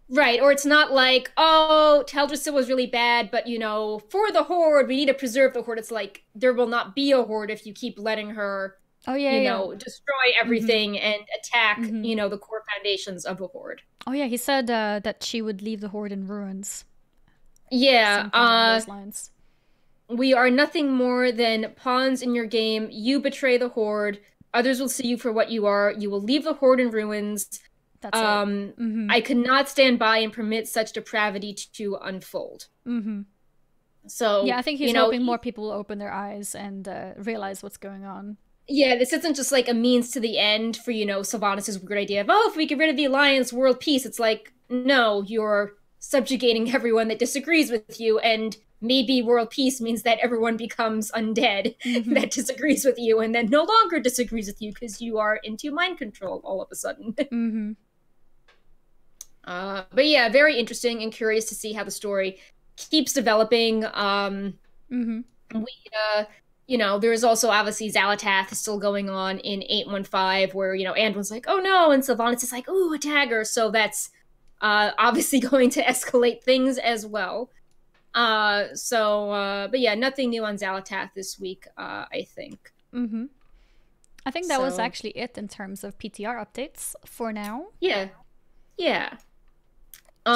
Right, or it's not like, oh, Teldrassil was really bad, but, for the Horde, we need to preserve the Horde. It's like, there will not be a Horde if you keep letting her, destroy everything and attack, the core foundations of the Horde. Oh, yeah, he said that she would leave the Horde in ruins. Yeah, something along those lines. We are nothing more than pawns in your game. You betray the Horde. Others will see you for what you are. You will leave the Horde in ruins. That's it. I could not stand by and permit such depravity to unfold. So yeah, I think he's hoping more people will open their eyes and realize what's going on. Yeah, this isn't just like a means to the end for Sylvanas' weird idea of if we get rid of the Alliance, world peace. It's like, no, you're subjugating everyone that disagrees with you, and maybe world peace means that everyone becomes undead that disagrees with you, and then no longer disagrees with you because you are into mind control all of a sudden. But yeah, very interesting and curious to see how the story keeps developing. There's also obviously Xalatath still going on in 815, where Anduin's like, oh no, and Sylvanas is like, ooh, a dagger. So that's obviously going to escalate things as well. But yeah, nothing new on Xalatath this week, I think. I think that was actually it in terms of PTR updates for now. Yeah. We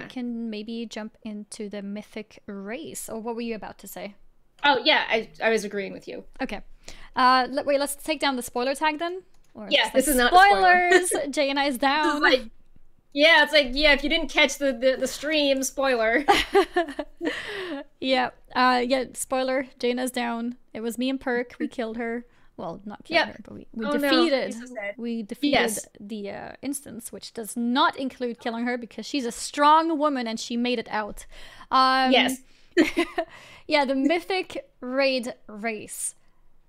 can maybe jump into the Mythic Race. Or what were you about to say? Oh, yeah, I was agreeing with you. Okay. Wait, let's take down the spoiler tag then? Or this is not spoilers! Jaina is down. It's like, if you didn't catch the stream, spoiler. Spoiler, Jaina's down. It was me and Perk. We killed her. Well, not killed her, but we defeated the instance, which does not include killing her because she's a strong woman and she made it out. Yes. The Mythic Raid Race.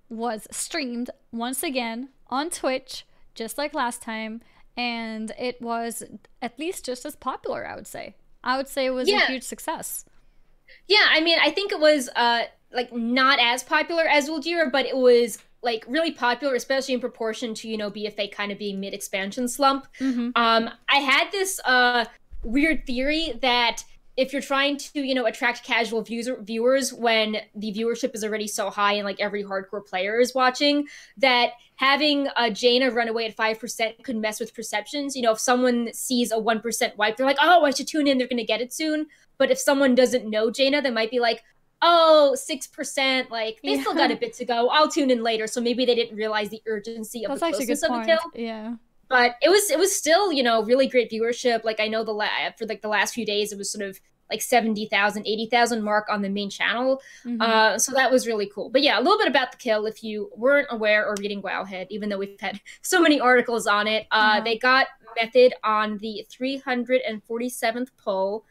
was streamed once again on Twitch, just like last time, and it was at least just as popular, I would say. I would say it was a huge success. Yeah, I mean, I think it was like not as popular as Uldir, but it was like really popular, especially in proportion to, you know, BFA kind of being mid-expansion slump. I had this weird theory that if you're trying to, you know, attract casual viewers when the viewership is already so high and like every hardcore player is watching, that having Jaina run away at 5% could mess with perceptions. You know, if someone sees a 1% wipe, they're like, oh, I should tune in, they're going to get it soon. But if someone doesn't know Jaina, they might be like, oh, 6%, like, they still got a bit to go. I'll tune in later. So maybe they didn't realize the urgency of the closeness of the kill. Yeah. But it was still, you know, really great viewership. Like, I know for like the last few days, it was sort of like 70,000, 80,000 mark on the main channel. So that was really cool. But yeah, a little bit about the kill if you weren't aware or reading Wowhead, even though we've had so many articles on it. They got Method on the 347th pull.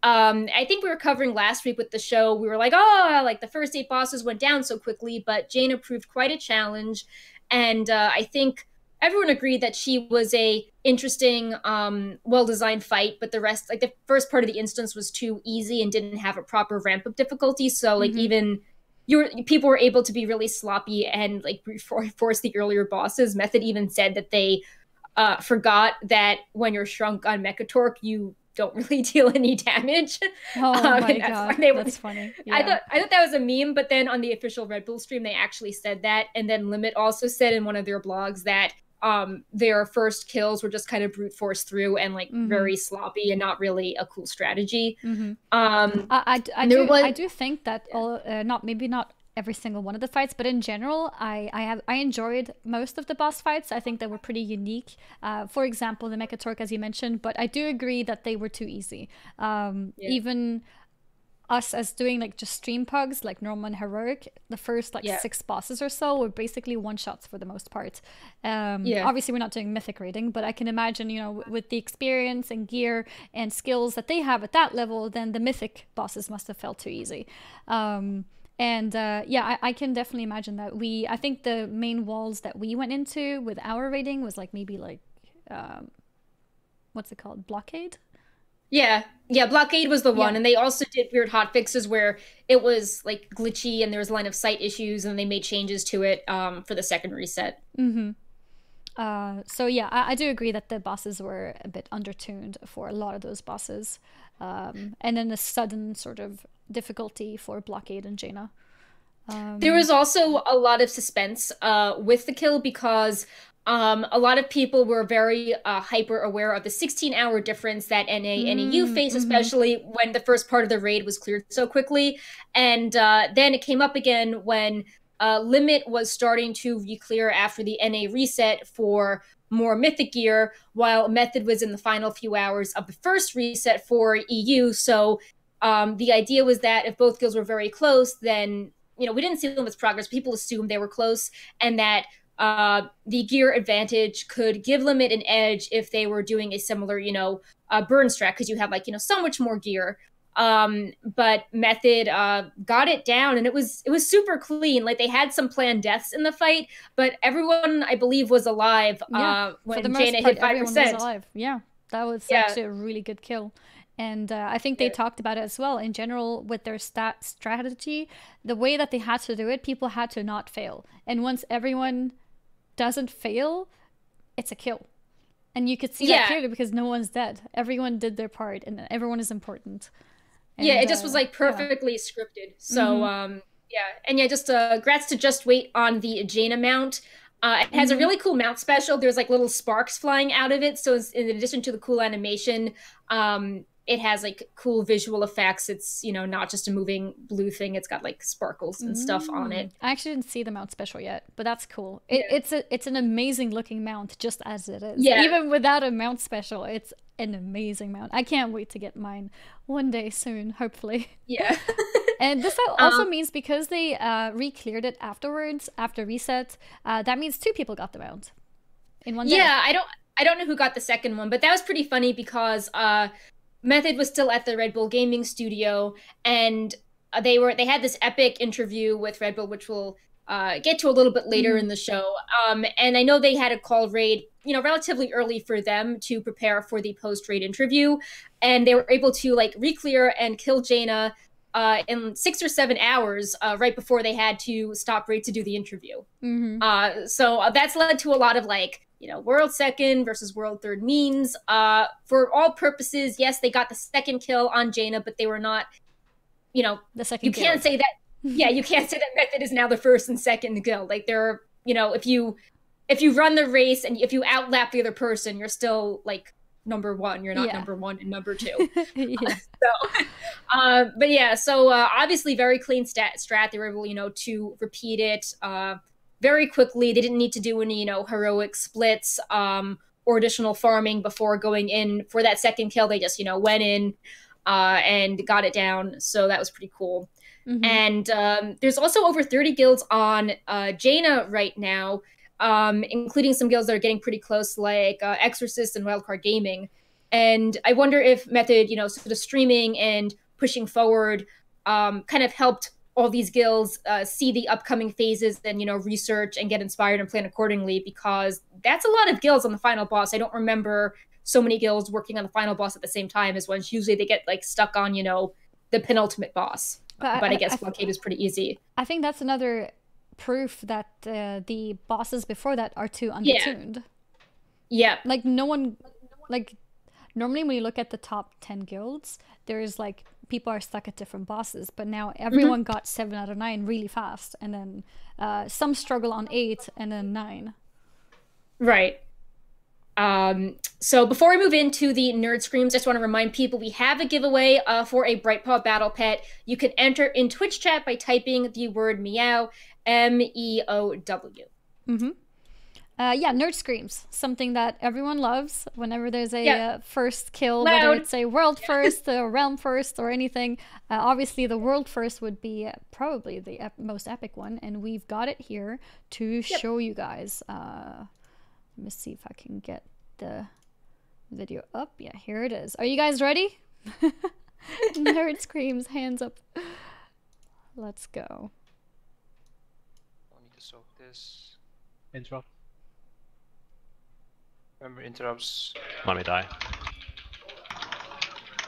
I think we were covering last week with the show. We were like, oh, like the first 8 bosses went down so quickly, but Jaina proved quite a challenge. And I think everyone agreed that she was a interesting, well-designed fight, but the rest, like the first part of the instance was too easy and didn't have a proper ramp-up difficulty. So like even people were able to be really sloppy and like force the earlier bosses. Method even said that they forgot that when you're shrunk on Mechatorque, you don't really deal any damage. Oh my god, that's funny. Yeah. I thought that was a meme, but then on the official Red Bull stream, they actually said that. And then Limit also said in one of their blogs that their first kills were just kind of brute force through and like very sloppy and not really a cool strategy. I do think that maybe not every single one of the fights, but in general, I enjoyed most of the boss fights. I think they were pretty unique. For example, the Mechatorque, as you mentioned, but I do agree that they were too easy. Even us as doing like just stream pugs, like normal and heroic, the first like 6 bosses or so were basically one-shots for the most part. Obviously we're not doing mythic raiding, but I can imagine, you know, with the experience and gear and skills that they have at that level, then the mythic bosses must have felt too easy. I can definitely imagine that. I think the main walls that we went into with our raiding was like maybe like what's it called, blockade? Yeah, blockade was the one, and they also did weird hotfixes where it was like glitchy and there was line of sight issues, and they made changes to it for the second reset. So yeah, I do agree that the bosses were a bit undertuned for a lot of those bosses, and then the sudden sort of difficulty for blockade and Jaina. There was also a lot of suspense with the kill because a lot of people were very hyper aware of the 16-hour difference that NA and EU face, especially when the first part of the raid was cleared so quickly. And then it came up again when Limit was starting to re-clear after the NA reset for more mythic gear, while Method was in the final few hours of the first reset for EU. So the idea was that if both guilds were very close, then, you know, we didn't see Limit's progress. People assumed they were close, and that the gear advantage could give Limit an edge if they were doing a similar, you know, burn strat, because you have like, you know, so much more gear. But Method got it down, and it was super clean. Like, they had some planned deaths in the fight, but everyone, I believe, was alive when Jaina hit 5%. Everyone was alive. Yeah, that was actually a really good kill. And I think they talked about it as well. In general, with their strategy, the way that they had to do it, people had to not fail. And once everyone doesn't fail, it's a kill. And you could see that clearly because no one's dead. Everyone did their part, and everyone is important. And, it just was like perfectly scripted. So just grats to Just Wait on the Jaina mount. It has a really cool mount special. There's like little sparks flying out of it. So in addition to the cool animation, it has like cool visual effects. It's, you know, not just a moving blue thing. It's got like sparkles and stuff on it. I actually didn't see the mount special yet, but that's cool. It's an amazing looking mount just as it is. Yeah. Even without a mount special, it's an amazing mount. I can't wait to get mine one day soon, hopefully. Yeah. And this also means because they re-cleared it afterwards, after reset, that means 2 people got the mount in one day. Yeah, I don't know who got the second one, but that was pretty funny because Method was still at the Red Bull Gaming Studio, and they had this epic interview with Red Bull, which we'll get to a little bit later in the show. And I know they had a call raid, you know, relatively early for them to prepare for the post-raid interview. And they were able to like re-clear and kill Jaina in 6 or 7 hours right before they had to stop raid to do the interview. So that's led to a lot of like, you know, world second versus world third memes. For all purposes, yes, they got the second kill on Jaina, but they were not, you know, The second you kill. can't say that. Yeah, you can't say that Method is now the first and second kill. Like they're, you know, if you run the race and if you outlap the other person, you're still like number one. You're not number one and number two. But yeah, so obviously very clean strat. They were able, you know, to repeat it very quickly. They didn't need to do any, you know, heroic splits or additional farming before going in for that second kill. They just, you know, went in and got it down. So that was pretty cool. And there's also over 30 guilds on Jaina right now, including some guilds that are getting pretty close, like Exorcist and Wildcard Gaming. And I wonder if Method, you know, sort of streaming and pushing forward kind of helped all these guilds see the upcoming phases and, you know, research and get inspired and plan accordingly, because that's a lot of guilds on the final boss. I don't remember so many guilds working on the final boss at the same time as once. Usually they get like stuck on, you know, the penultimate boss. But I guess Blockade is pretty easy. I think that's another proof that the bosses before that are too undertuned. Yeah. Like no one, like normally when you look at the top 10 guilds, there's like people are stuck at different bosses, but now everyone got 7 out of 9 really fast, and then some struggle on 8 and then 9. Right. So before we move into the Nerd Screams, I just want to remind people we have a giveaway for a Brightpaw Battle Pet. You can enter in Twitch chat by typing the word meow, MEOW. Yeah, Nerd Screams, something that everyone loves whenever there's a first kill, whether it's a world first or realm first or anything. Obviously, the world first would be probably the most epic one, and we've got it here to show you guys. Let me see if I can get the video up. Yeah, here it is. Are you guys ready? Nerd Screams, hands up. Let's go. I need to soak this. Interrupt. Remember interrupts. Let me die.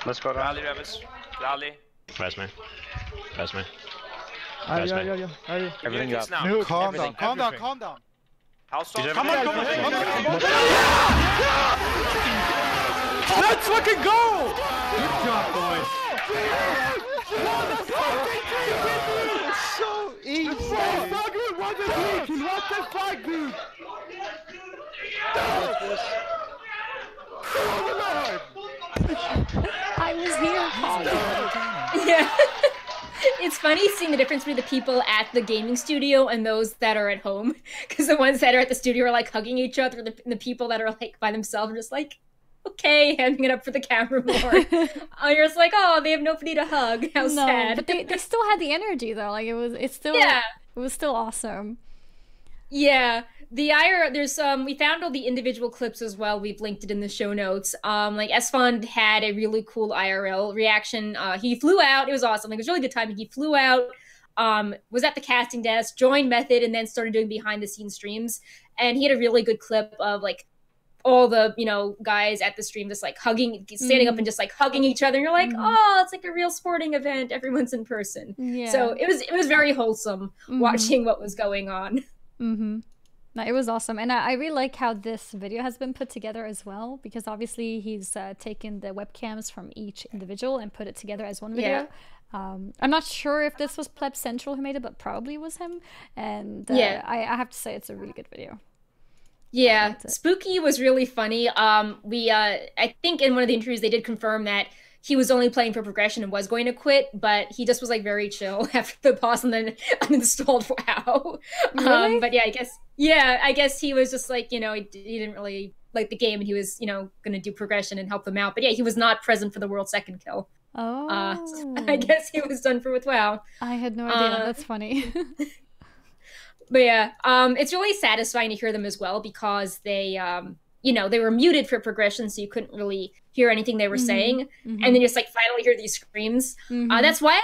Let's go. Rally, Revis. Rally. Res me. Res me. Yeah. Everything up. Now. No, calm down. How strong? Come on. Let's fucking go! Good job, boys. It's so easy. What the fuck, dude? I was here. Yeah. It's funny seeing the difference between the people at the gaming studio and those that are at home. Because the ones that are at the studio are like hugging each other, and the people that are like by themselves are just like, okay, handing it up for the camera more. You're just like, oh, they have nobody to hug. How sad. But they still had the energy though. Like it was still awesome. Yeah. There's we found all the individual clips as well. We've linked it in the show notes. Like Esfand had a really cool IRL reaction. He flew out. It was awesome. Like, it was really good timing. He flew out, was at the casting desk, joined Method, and then started doing behind the scenes streams. And he had a really good clip of like all the, you know, guys at the stream just like hugging, standing up and just like hugging each other. And you're like, oh, it's like a real sporting event. Everyone's in person. Yeah. So it was very wholesome watching what was going on. No, it was awesome, and I really like how this video has been put together as well, because obviously he's taken the webcams from each individual and put it together as one video. I'm not sure if this was Pleb Central who made it, but probably was him. And I have to say it's a really good video. Yeah, Spooky was really funny. I think in one of the interviews they did confirm that he was only playing for progression and was going to quit, but he just was like very chill after the boss and then uninstalled WoW. Really? But I guess he was just like, you know, he didn't really like the game and he was, you know, going to do progression and help them out. But yeah, he was not present for the world's second kill. Oh. So I guess he was done for with WoW. I had no idea. That's funny. But yeah, it's really satisfying to hear them as well, because they, you know, they were muted for progression, so you couldn't really hear anything they were saying, and then just like finally hear these screams. That's why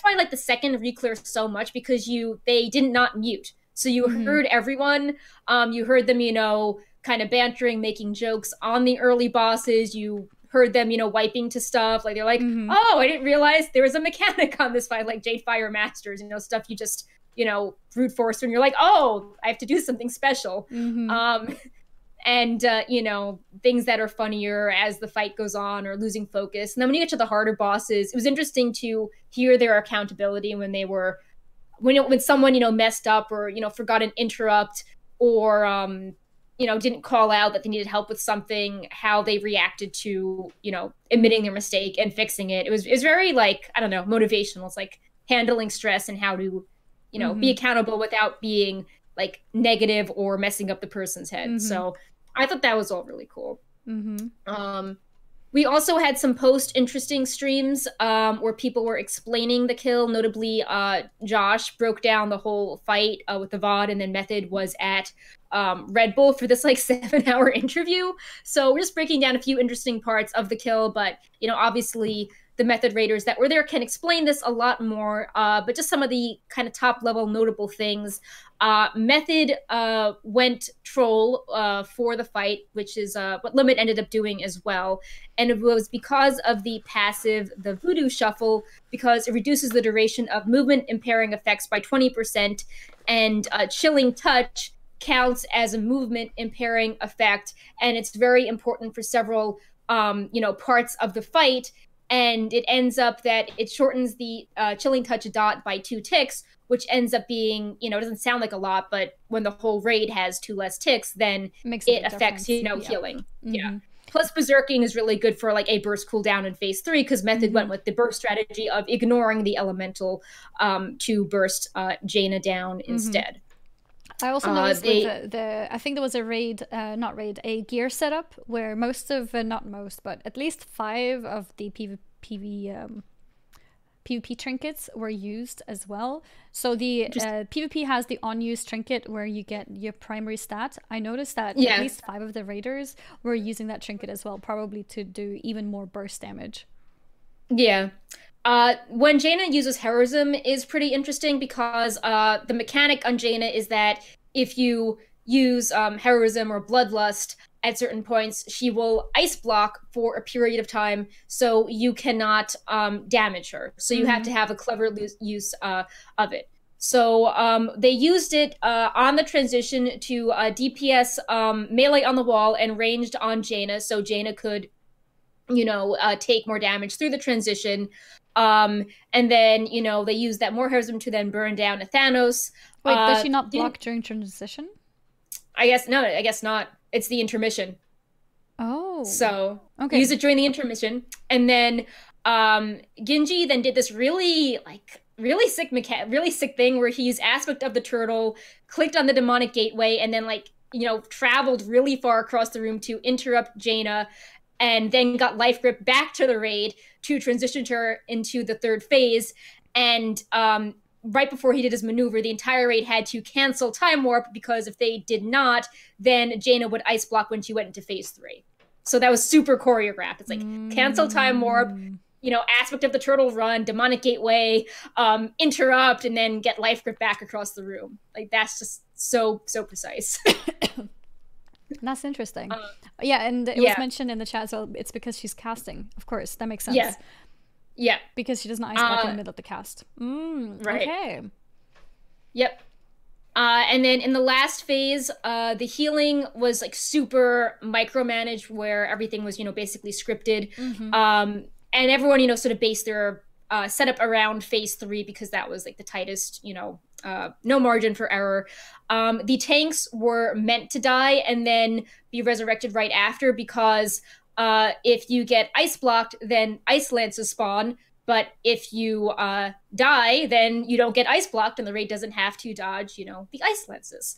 I like the second re-clear so much, because they did not mute. So you heard everyone. You heard them, you know, kind of bantering, making jokes on the early bosses. You heard them, you know, wiping to stuff. Like they're like, oh, I didn't realize there was a mechanic on this fight, like Jade Fire Masters, you know, stuff you just, you know, brute force when you're like, oh, I have to do something special. And, you know, things that are funnier as the fight goes on or losing focus. And then when you get to the harder bosses, it was interesting to hear their accountability when they were, when someone, you know, messed up or, you know, forgot an interrupt or, you know, didn't call out that they needed help with something, how they reacted to, you know, admitting their mistake and fixing it. It was very, like, I don't know, motivational. It's like handling stress and how to, you know, be accountable without being like negative or messing up the person's head. So I thought that was all really cool. We also had some post-interesting streams where people were explaining the kill. Notably, Josh broke down the whole fight with the VOD, and then Method was at Red Bull for this like 7-hour interview. So we're just breaking down a few interesting parts of the kill, but, you know, obviously the Method Raiders that were there can explain this a lot more, but just some of the kind of top-level notable things. Method went troll for the fight, which is what Limit ended up doing as well. And it was because of the passive, the Voodoo Shuffle, because it reduces the duration of movement impairing effects by 20%, and Chilling Touch counts as a movement impairing effect, and it's very important for several, you know, parts of the fight. And it ends up that it shortens the Chilling Touch dot by 2 ticks, which ends up being, you know, it doesn't sound like a lot, but when the whole raid has 2 less ticks, then it affects, you know, healing. Yeah. Plus, Berserking is really good for like a burst cooldown in phase 3, because Method went with the burst strategy of ignoring the elemental to burst Jaina down instead. I also noticed with the I think there was a a gear setup where most of, not most, but at least 5 of the PvP trinkets were used as well. So the PvP has the on-use trinket where you get your primary stat. I noticed that at least 5 of the raiders were using that trinket as well, probably to do even more burst damage. Yeah. When Jaina uses Heroism is pretty interesting, because the mechanic on Jaina is that if you use Heroism or Bloodlust at certain points, she will ice block for a period of time, so you cannot damage her. So you have to have a clever use of it. So they used it on the transition to DPS melee on the wall and ranged on Jaina, so Jaina could, you know, take more damage through the transition. And then, you know, they use that more heroism to then burn down a Thanos. Wait, does she not block during transition? I guess not. It's the intermission. Oh. So use it during the intermission. And then Genji then did this really sick thing where he used Aspect of the Turtle, clicked on the demonic gateway, and then, like, you know, traveled really far across the room to interrupt Jaina, and then got Life Grip back to the raid to transition her into the 3rd phase. And right before he did his maneuver, the entire raid had to cancel Time Warp, because if they did not, then Jaina would ice block when she went into phase 3. So that was super choreographed. It's like, cancel Time Warp, you know, Aspect of the Turtle run, Demonic Gateway, interrupt, and then get Life Grip back across the room. Like, that's just so precise. That's interesting. Yeah, and it was mentioned in the chat as well, it's because she's casting. Of course, that makes sense. Yeah. Because she doesn't ice block in the middle of the cast. Right. Okay. Yep. And then in the last phase, the healing was like super micromanaged, where everything was, you know, basically scripted. And everyone, you know, sort of based their setup around phase 3, because that was like the tightest, you know, no margin for error. The tanks were meant to die and then be resurrected right after, because if you get ice blocked, then ice lances spawn. But if you die, then you don't get ice blocked, and the raid doesn't have to dodge, you know, the ice lances.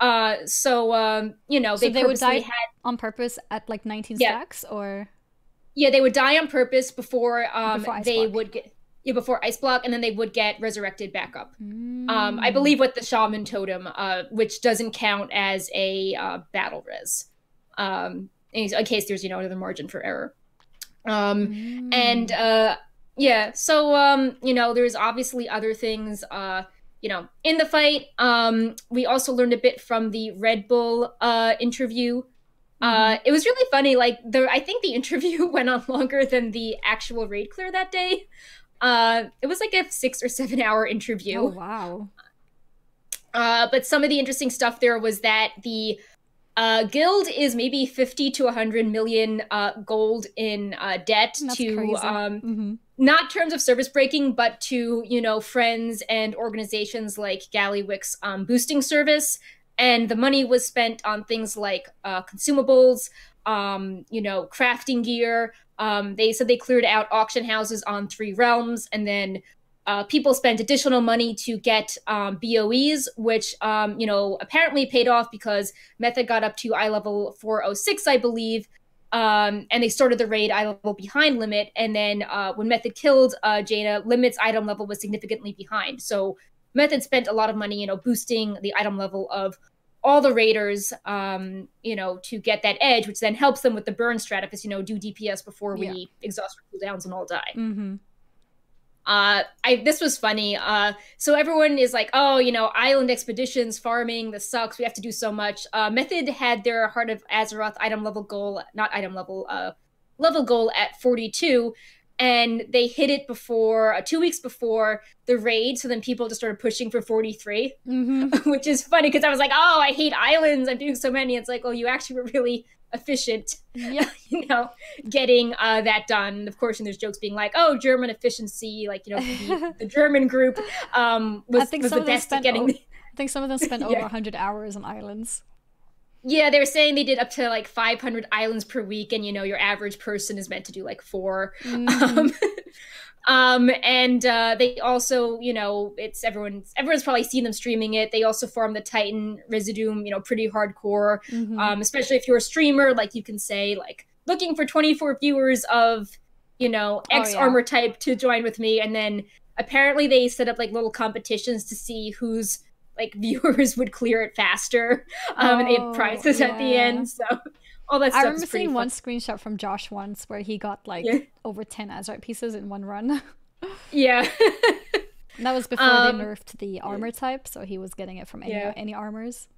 You know, so they would die on purpose at like 19 stacks, or they would die on purpose before they would get before ice block, and then they would get resurrected back up. I believe with the shaman totem, which doesn't count as a battle res, in case there's, you know, another margin for error. And so you know, there's obviously other things, in the fight. We also learned a bit from the Red Bull interview. It was really funny. Like, I think the interview went on longer than the actual raid clear that day. It was like a 6 or 7 hour interview. Oh, wow. But some of the interesting stuff there was that the guild is maybe 50 to 100 million gold in debt. That's to crazy. Not terms of service breaking, but to friends and organizations like Gallywick's boosting service. And the money was spent on things like consumables, crafting gear. They said they cleared out auction houses on 3 realms, and then people spent additional money to get BOEs, which, apparently paid off because Method got up to eye level 406, I believe. And they started the raid eye level behind Limit. And then when Method killed Jaina, Limit's item level was significantly behind. So Method spent a lot of money, boosting the item level of all the raiders, to get that edge, which then helps them with the burn strategies, do DPS before we exhaust our cooldowns and all die. This was funny. So everyone is like, oh, island expeditions, farming, this sucks. We have to do so much. Method had their Heart of Azeroth level goal at 42. And they hit it before 2 weeks before the raid. So then people just started pushing for 43, which is funny because I was like, oh, I hate islands. I'm doing so many. It's like, well, you actually were really efficient, getting that done. Of course, and there's jokes being like, oh, German efficiency, like, the German group was the best at getting. I think some of them spent over 100 hours on islands. Yeah, they were saying they did up to like 500 islands per week, and your average person is meant to do like 4. And they also, it's everyone's probably seen them streaming it. They also farm the Titan Residuum, pretty hardcore. Especially if you're a streamer, like you can say like looking for 24 viewers of, X armor type to join with me, and then apparently they set up like little competitions to see whose like viewers would clear it faster, and they had prizes at the end. So all that stuff. I remember seeing one screenshot from Josh once where he got like over 10 Azurite pieces in one run. Yeah. And that was before they nerfed the armor type, so he was getting it from any armors.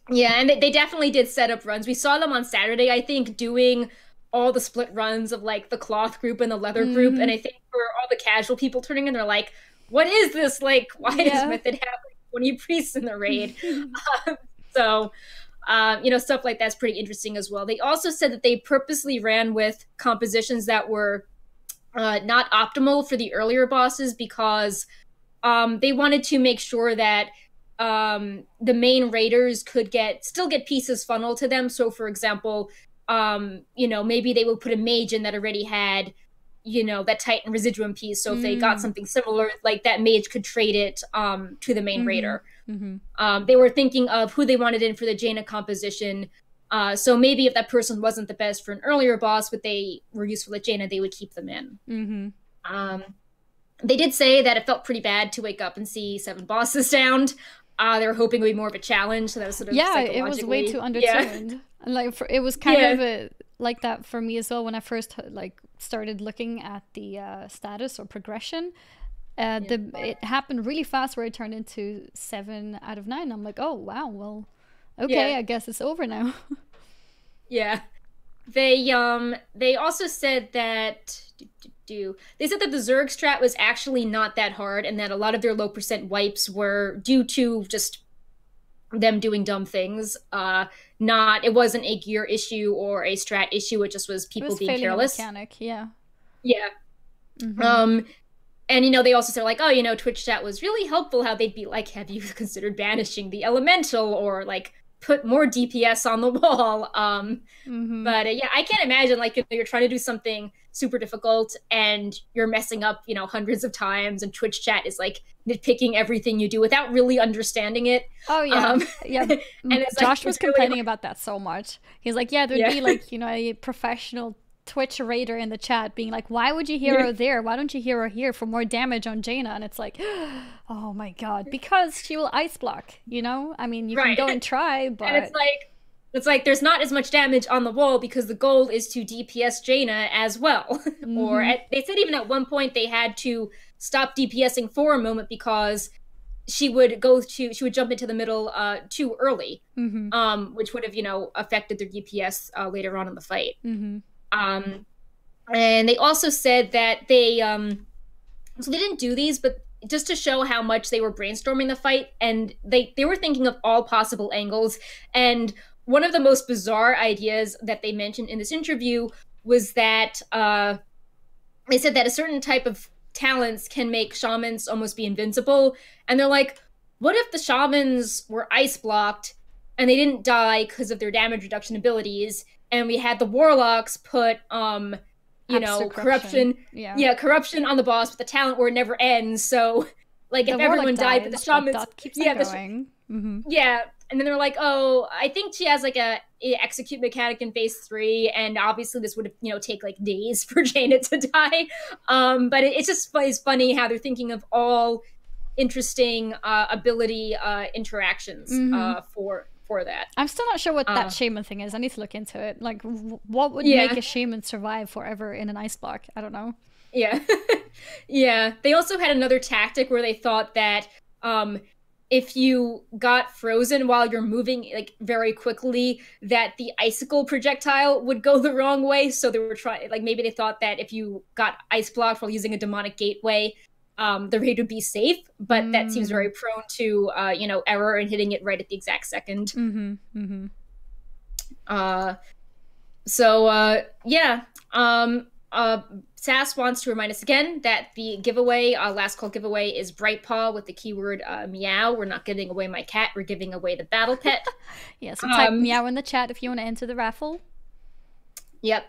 Yeah, and they definitely did set up runs. We saw them on Saturday, I think, doing all the split runs of like the cloth group and the leather group, and I think for all the casual people turning in, they're like, what is this? Like, why does Method have like 20 priests in the raid? So, stuff like that's pretty interesting as well. They also said that they purposely ran with compositions that were not optimal for the earlier bosses because they wanted to make sure that the main raiders could still get pieces funneled to them. So, for example, maybe they would put a mage in that already had that Titan Residuum piece. So if they got something similar, like that mage could trade it to the main raider. They were thinking of who they wanted in for the Jaina composition. So maybe if that person wasn't the best for an earlier boss, but they were useful at Jaina, they would keep them in. They did say that it felt pretty bad to wake up and see 7 bosses downed. They were hoping it would be more of a challenge. So that was sort of it was way too undertuned. And like it was kind of like that for me as well when I first started looking at the status or progression. It happened really fast where it turned into 7 out of 9. I'm like, oh wow, well, okay, I guess it's over now. They also said that they said that the Zerg strat was actually not that hard, and that a lot of their low percent wipes were due to just them doing dumb things. It wasn't a gear issue or a strat issue. It just was people being careless. Mechanic, And they also said like, oh, Twitch chat was really helpful. How they'd be like, have you considered banishing the elemental or like put more DPS on the wall? But I can't imagine like you're trying to do something super difficult and you're messing up, hundreds of times, and Twitch chat is like nitpicking everything you do without really understanding it. Oh yeah, And Josh was complaining about that so much. He's like, there'd be like a professional Twitch raider in the chat being like, why would you hero there? Why don't you hero here for more damage on Jaina? And it's like, oh my god, because she will ice block, I mean, you can go and try, but and it's like there's not as much damage on the wall because the goal is to DPS Jaina as well. Or they said even at one point they had to stop DPSing for a moment because she would jump into the middle too early, which would have, affected their DPS later on in the fight. And they also said that they didn't do these, but just to show how much they were brainstorming the fight, and they were thinking of all possible angles. And one of the most bizarre ideas that they mentioned in this interview was that they said that a certain type of talents can make shamans almost be invincible. And they're like, what if the shamans were ice blocked and they didn't die because of their damage reduction abilities, and we had the warlocks put corruption on the boss with the talent where it never ends. So like if everyone died, but the shamans keeps going. And then they're like, oh, I think she has like a execute mechanic in phase 3, and obviously this would take like days for Jaina to die. But it's funny how they're thinking of all interesting ability interactions for that. I'm still not sure what that shaman thing is. I need to look into it. Like, what would make a shaman survive forever in an ice block? I don't know. Yeah. Yeah. They also had another tactic where they thought that if you got frozen while you're moving like very quickly, that the icicle projectile would go the wrong way. So they were maybe they thought that if you got ice blocked while using a demonic gateway, the raid would be safe, but that seems very prone to error and hitting it right at the exact second. Sass wants to remind us again that the giveaway, last call giveaway, is Bright Paw with the keyword meow. We're not giving away my cat, we're giving away the battle pet. So type meow in the chat if you want to enter the raffle. Yep.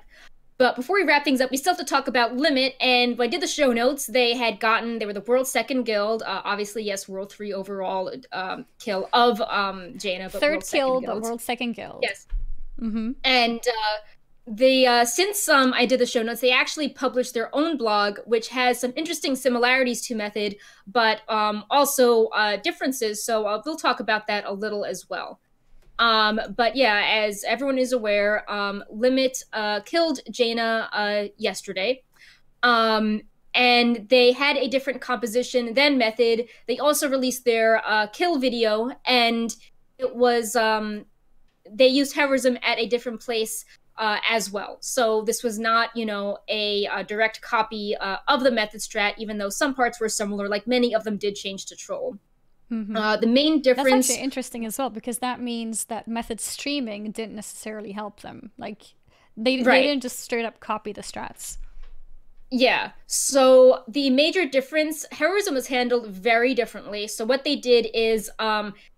But before we wrap things up, we still have to talk about Limit. And when I did the show notes, they were the world's second guild. Obviously, yes, world 3 overall kill of Jaina. But third kill, but world's second guild. Yes. And since I did the show notes, they actually published their own blog, which has some interesting similarities to Method, but also differences. So we'll talk about that a little as well. But yeah, as everyone is aware, Limit killed Jaina yesterday. And they had a different composition than Method. They also released their kill video, and it was they used heroism at a different place as well. So this was not, a direct copy of the Method strat, even though some parts were similar, like many of them did change to Troll. The main difference... That's actually interesting as well, because that means that Method streaming didn't necessarily help them. Like, they didn't just straight up copy the strats. Yeah, so the major difference, heroism was handled very differently. So what they did is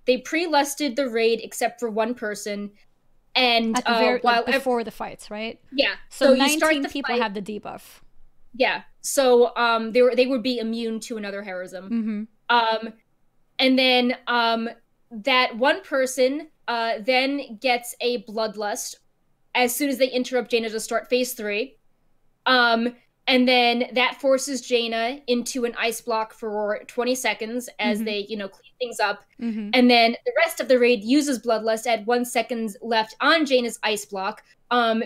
they pre-lusted the raid except for one person, and at the before the fights, right? Yeah. So 19 people had the debuff. Yeah. So they would be immune to another heroism. And then that one person then gets a bloodlust as soon as they interrupt Jaina to start phase 3. And then that forces Jaina into an ice block for 20 seconds as they, clean things up. And then the rest of the raid uses Bloodlust at 1 second left on Jaina's ice block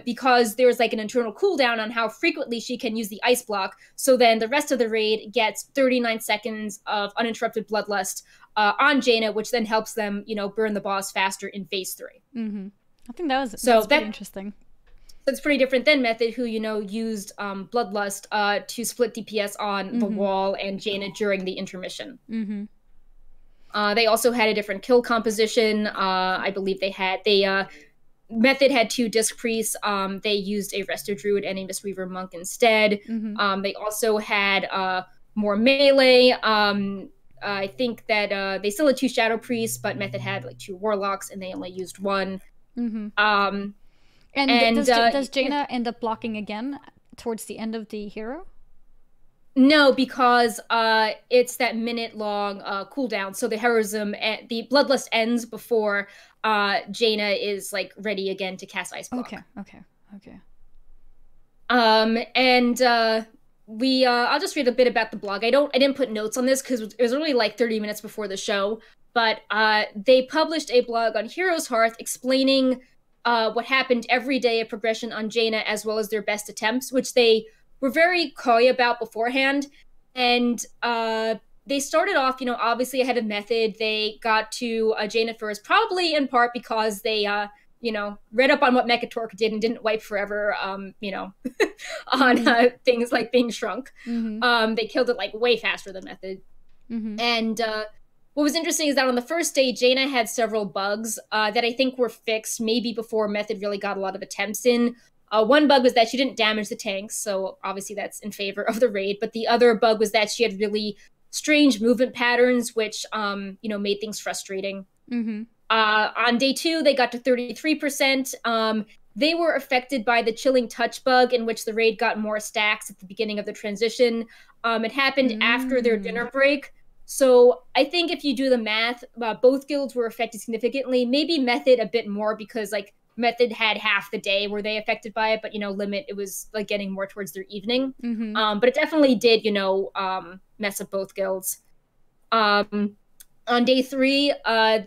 because there's like an internal cooldown on how frequently she can use the ice block. So then the rest of the raid gets 39 seconds of uninterrupted Bloodlust on Jaina, which then helps them, burn the boss faster in phase 3. I think that's pretty interesting. It's pretty different than Method, who, used Bloodlust to split DPS on the wall and Jaina during the intermission. They also had a different kill composition. I believe Method had 2 Disc Priests. They used a Resto Druid and a Mistweaver Monk instead. They also had more melee. I think that they still had 2 Shadow Priests, but Method had like 2 Warlocks, and they only used 1. And does Jaina end up blocking again towards the end of the hero? No, because it's that minute-long cooldown. So the heroism, the Bloodlust ends before Jaina is like ready again to cast Ice Block. Okay. I'll just read a bit about the blog. I didn't put notes on this because it was really like 30 minutes before the show. But they published a blog on Heroes Hearth explaining what happened every day of progression on Jaina, as well as their best attempts, which they were very coy about beforehand. And they started off, obviously ahead of Method. They got to Jaina first, probably in part because they, read up on what Mechatork did and didn't wipe forever, on things like being shrunk. They killed it like way faster than Method. And what was interesting is that on the first day, Jaina had several bugs that I think were fixed maybe before Method really got a lot of attempts in. One bug was that she didn't damage the tanks, so obviously that's in favor of the raid. But the other bug was that she had really strange movement patterns, which, made things frustrating. On day 2, they got to 33%. They were affected by the chilling touch bug, in which the raid got more stacks at the beginning of the transition. It happened after their dinner break. So I think if you do the math, both guilds were affected significantly. Maybe Method a bit more because, like, Method had half the day were they affected by it, but, Limit, it was, like, getting more towards their evening. But it definitely did, mess up both guilds. On day 3,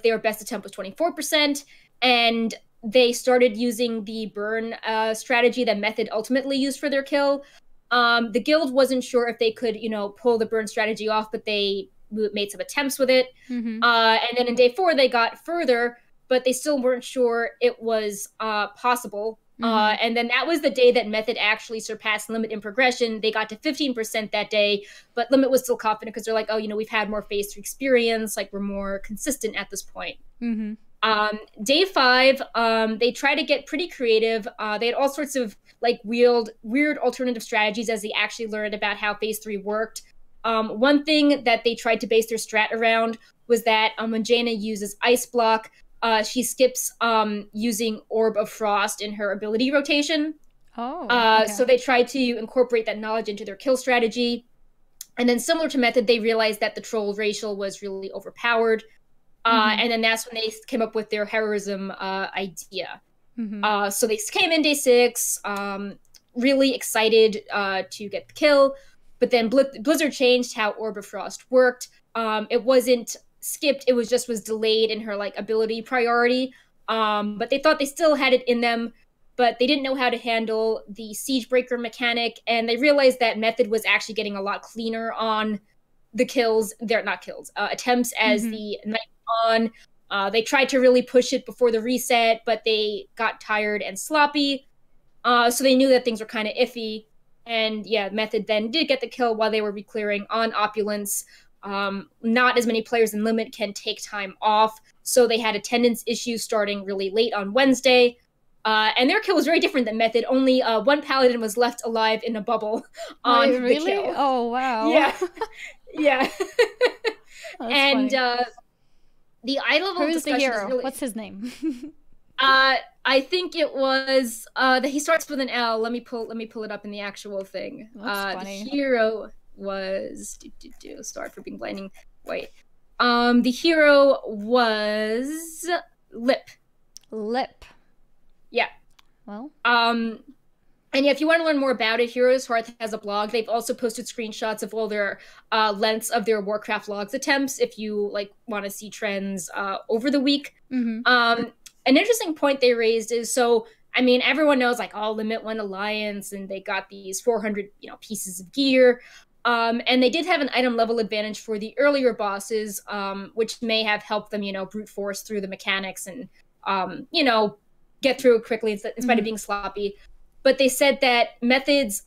their best attempt was 24%, and they started using the burn strategy that Method ultimately used for their kill. The guild wasn't sure if they could, pull the burn strategy off, but they made some attempts with it. And then in day 4, they got further, but they still weren't sure it was possible. And then that was the day that Method actually surpassed Limit in progression. They got to 15% that day, but Limit was still confident because they're like, oh, we've had more phase 3 experience, like we're more consistent at this point. Day 5, they tried to get pretty creative. They had all sorts of like weird alternative strategies as they actually learned about how phase 3 worked. One thing that they tried to base their strat around was that when Jaina uses Ice Block, she skips using Orb of Frost in her ability rotation. Okay. So they tried to incorporate that knowledge into their kill strategy. And then similar to Method, they realized that the troll racial was really overpowered. And then that's when they came up with their heroism idea. So they came in day 6, really excited to get the kill. But then Blizzard changed how Orb of Frost worked. It wasn't skipped, it was delayed in her like ability priority. But they thought they still had it in them, but they didn't know how to handle the Siege Breaker mechanic, and they realized that Method was actually getting a lot cleaner on the kills. They're not kills, attempts as the night went on. They tried to really push it before the reset, but they got tired and sloppy. So they knew that things were kind of iffy. And yeah, Method then did get the kill while they were re-clearing on Opulence. Not as many players in Limit can take time off, so they had attendance issues starting really late on Wednesday. And their kill was very different than Method. Only one paladin was left alive in a bubble on the kill. Oh, wow. Yeah. Yeah. And funny. The eye level Who's the hero? really... What's his name? I think it was he starts with an L. Let me pull it up in the actual thing. That's funny. The hero was sorry for being blinding white. The hero was Lip. Yeah. Well. And yeah, if you want to learn more about it, Heroes Hearth has a blog. They've also posted screenshots of all their lengths of their Warcraft logs attempts if you like want to see trends over the week. An interesting point they raised is, so I mean, everyone knows like, oh, Limit won Alliance and they got these 400 pieces of gear. And they did have an item level advantage for the earlier bosses, which may have helped them, brute force through the mechanics and, get through it quickly in spite of being sloppy. But they said that Method's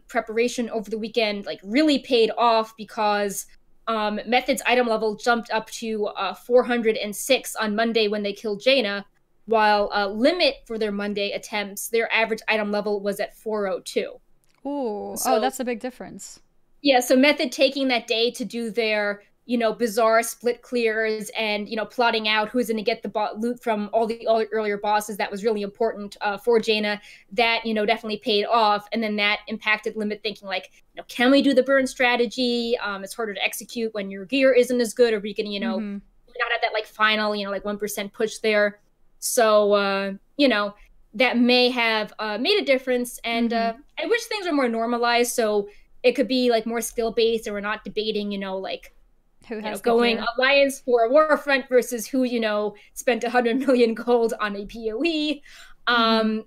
preparation over the weekend like really paid off because Method's item level jumped up to 406 on Monday when they killed Jaina, while Limit for their Monday attempts, their average item level was at 402. Ooh, So- that's a big difference. Yeah, so Method taking that day to do their, bizarre split clears and, plotting out who's going to get the loot from all the earlier bosses that was really important for Jaina, that, definitely paid off. And then that impacted Limit thinking like, can we do the burn strategy? It's harder to execute when your gear isn't as good, or we can, not have that like final, like 1% push there. So, that may have made a difference. And I wish things were more normalized. So it could be like more skill based, and we're not debating, like Who has the going gear? Alliance for a Warfront versus who, spent 100 million gold on a PoE.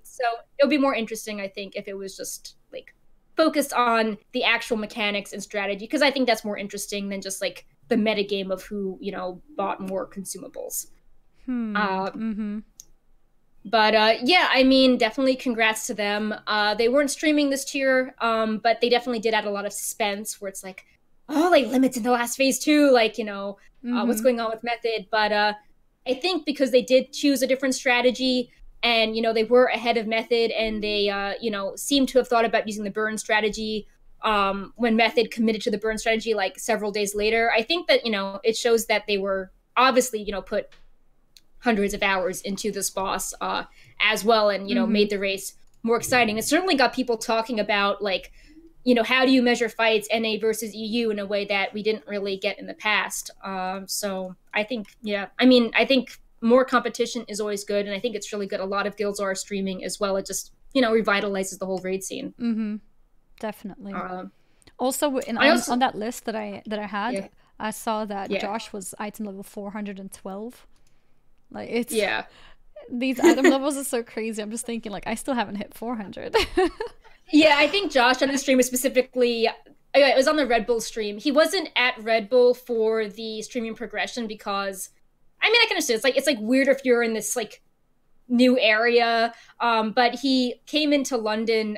So it'll be more interesting, I think, if it was just like focused on the actual mechanics and strategy, because I think that's more interesting than just like the metagame of who, you know, bought more consumables. But yeah, I mean, definitely congrats to them. They weren't streaming this tier, but they definitely did add a lot of suspense where it's like, oh, like limits in the last phase too, like, you know, what's going on with Method. But I think because they did choose a different strategy and, you know, they were ahead of Method and they, you know, seemed to have thought about using the burn strategy when Method committed to the burn strategy like several days later. I think that, you know, it shows that they were obviously, you know, put hundreds of hours into this boss as well and, you know, made the race more exciting. It certainly got people talking about, like, you know, how do you measure fights NA versus EU in a way that we didn't really get in the past. So I think, yeah, I mean, I think more competition is always good, and I think it's really good. A lot of guilds are streaming as well. It just, you know, revitalizes the whole raid scene. Definitely. Also, on that list that I had, I saw that Josh was item level 412. Like, it's these item levels are so crazy. I'm just thinking, like, I still haven't hit 400. Yeah, I think Josh on the stream specifically, it was on the Red Bull stream. He wasn't at Red Bull for the streaming progression because, I mean, I can understand. It's like weird if you're in this like new area. But he came into London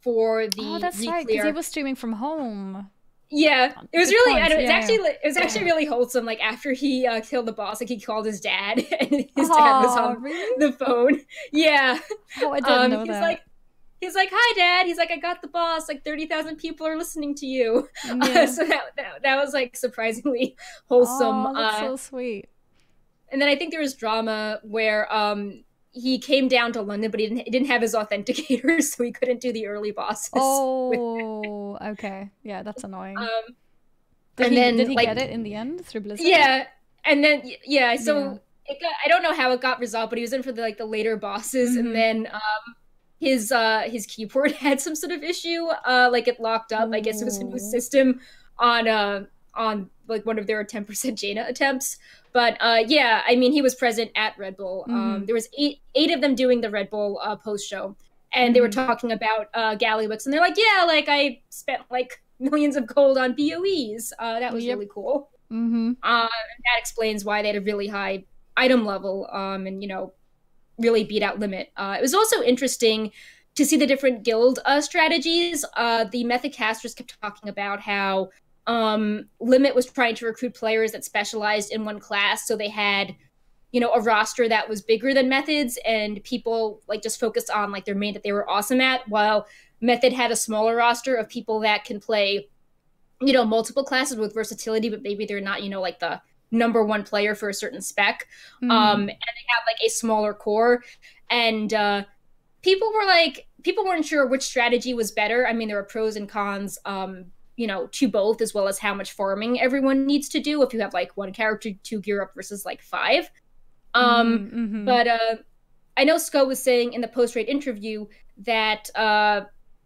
for the oh, that's right, because he was streaming from home. Yeah, it was really. It was actually really wholesome. Like after he killed the boss, like he called his dad, and his dad was on the phone. Yeah. Oh, I didn't know that. He's like, hi, Dad. He's like, I got the boss. Like 30,000 people are listening to you. Yeah. So that was like surprisingly wholesome. Oh, that's so sweet. And then I think there was drama where he came down to London, but he didn't have his authenticator, so he couldn't do the early bosses. Oh, okay. Yeah, that's annoying. Did he get it in the end through Blizzard? Yeah, and then so I don't know how it got resolved, but he was in for the later bosses, and then his keyboard had some sort of issue, like it locked up. I guess it was a new system on like one of their 10% Jaina attempts. But yeah, I mean, he was present at Red Bull. There was eight of them doing the Red Bull post show, and they were talking about Gallywix, and they're like, yeah, like I spent like millions of gold on BOEs. That was really cool. That explains why they had a really high item level, and you know, really beat out Limit. It was also interesting to see the different guild strategies. The Mythic casters kept talking about how Limit was trying to recruit players that specialized in one class, so they had, you know, a roster that was bigger than Method's, and people like just focused on like their main that they were awesome at, while Method had a smaller roster of people that can play, you know, multiple classes with versatility, but maybe they're not, you know, like the number one player for a certain spec. And they had like a smaller core, and people weren't sure which strategy was better. I mean, there were pros and cons, you know, to both, as well as how much farming everyone needs to do if you have like one character to gear up versus like 5. But I know Sko was saying in the post-raid interview that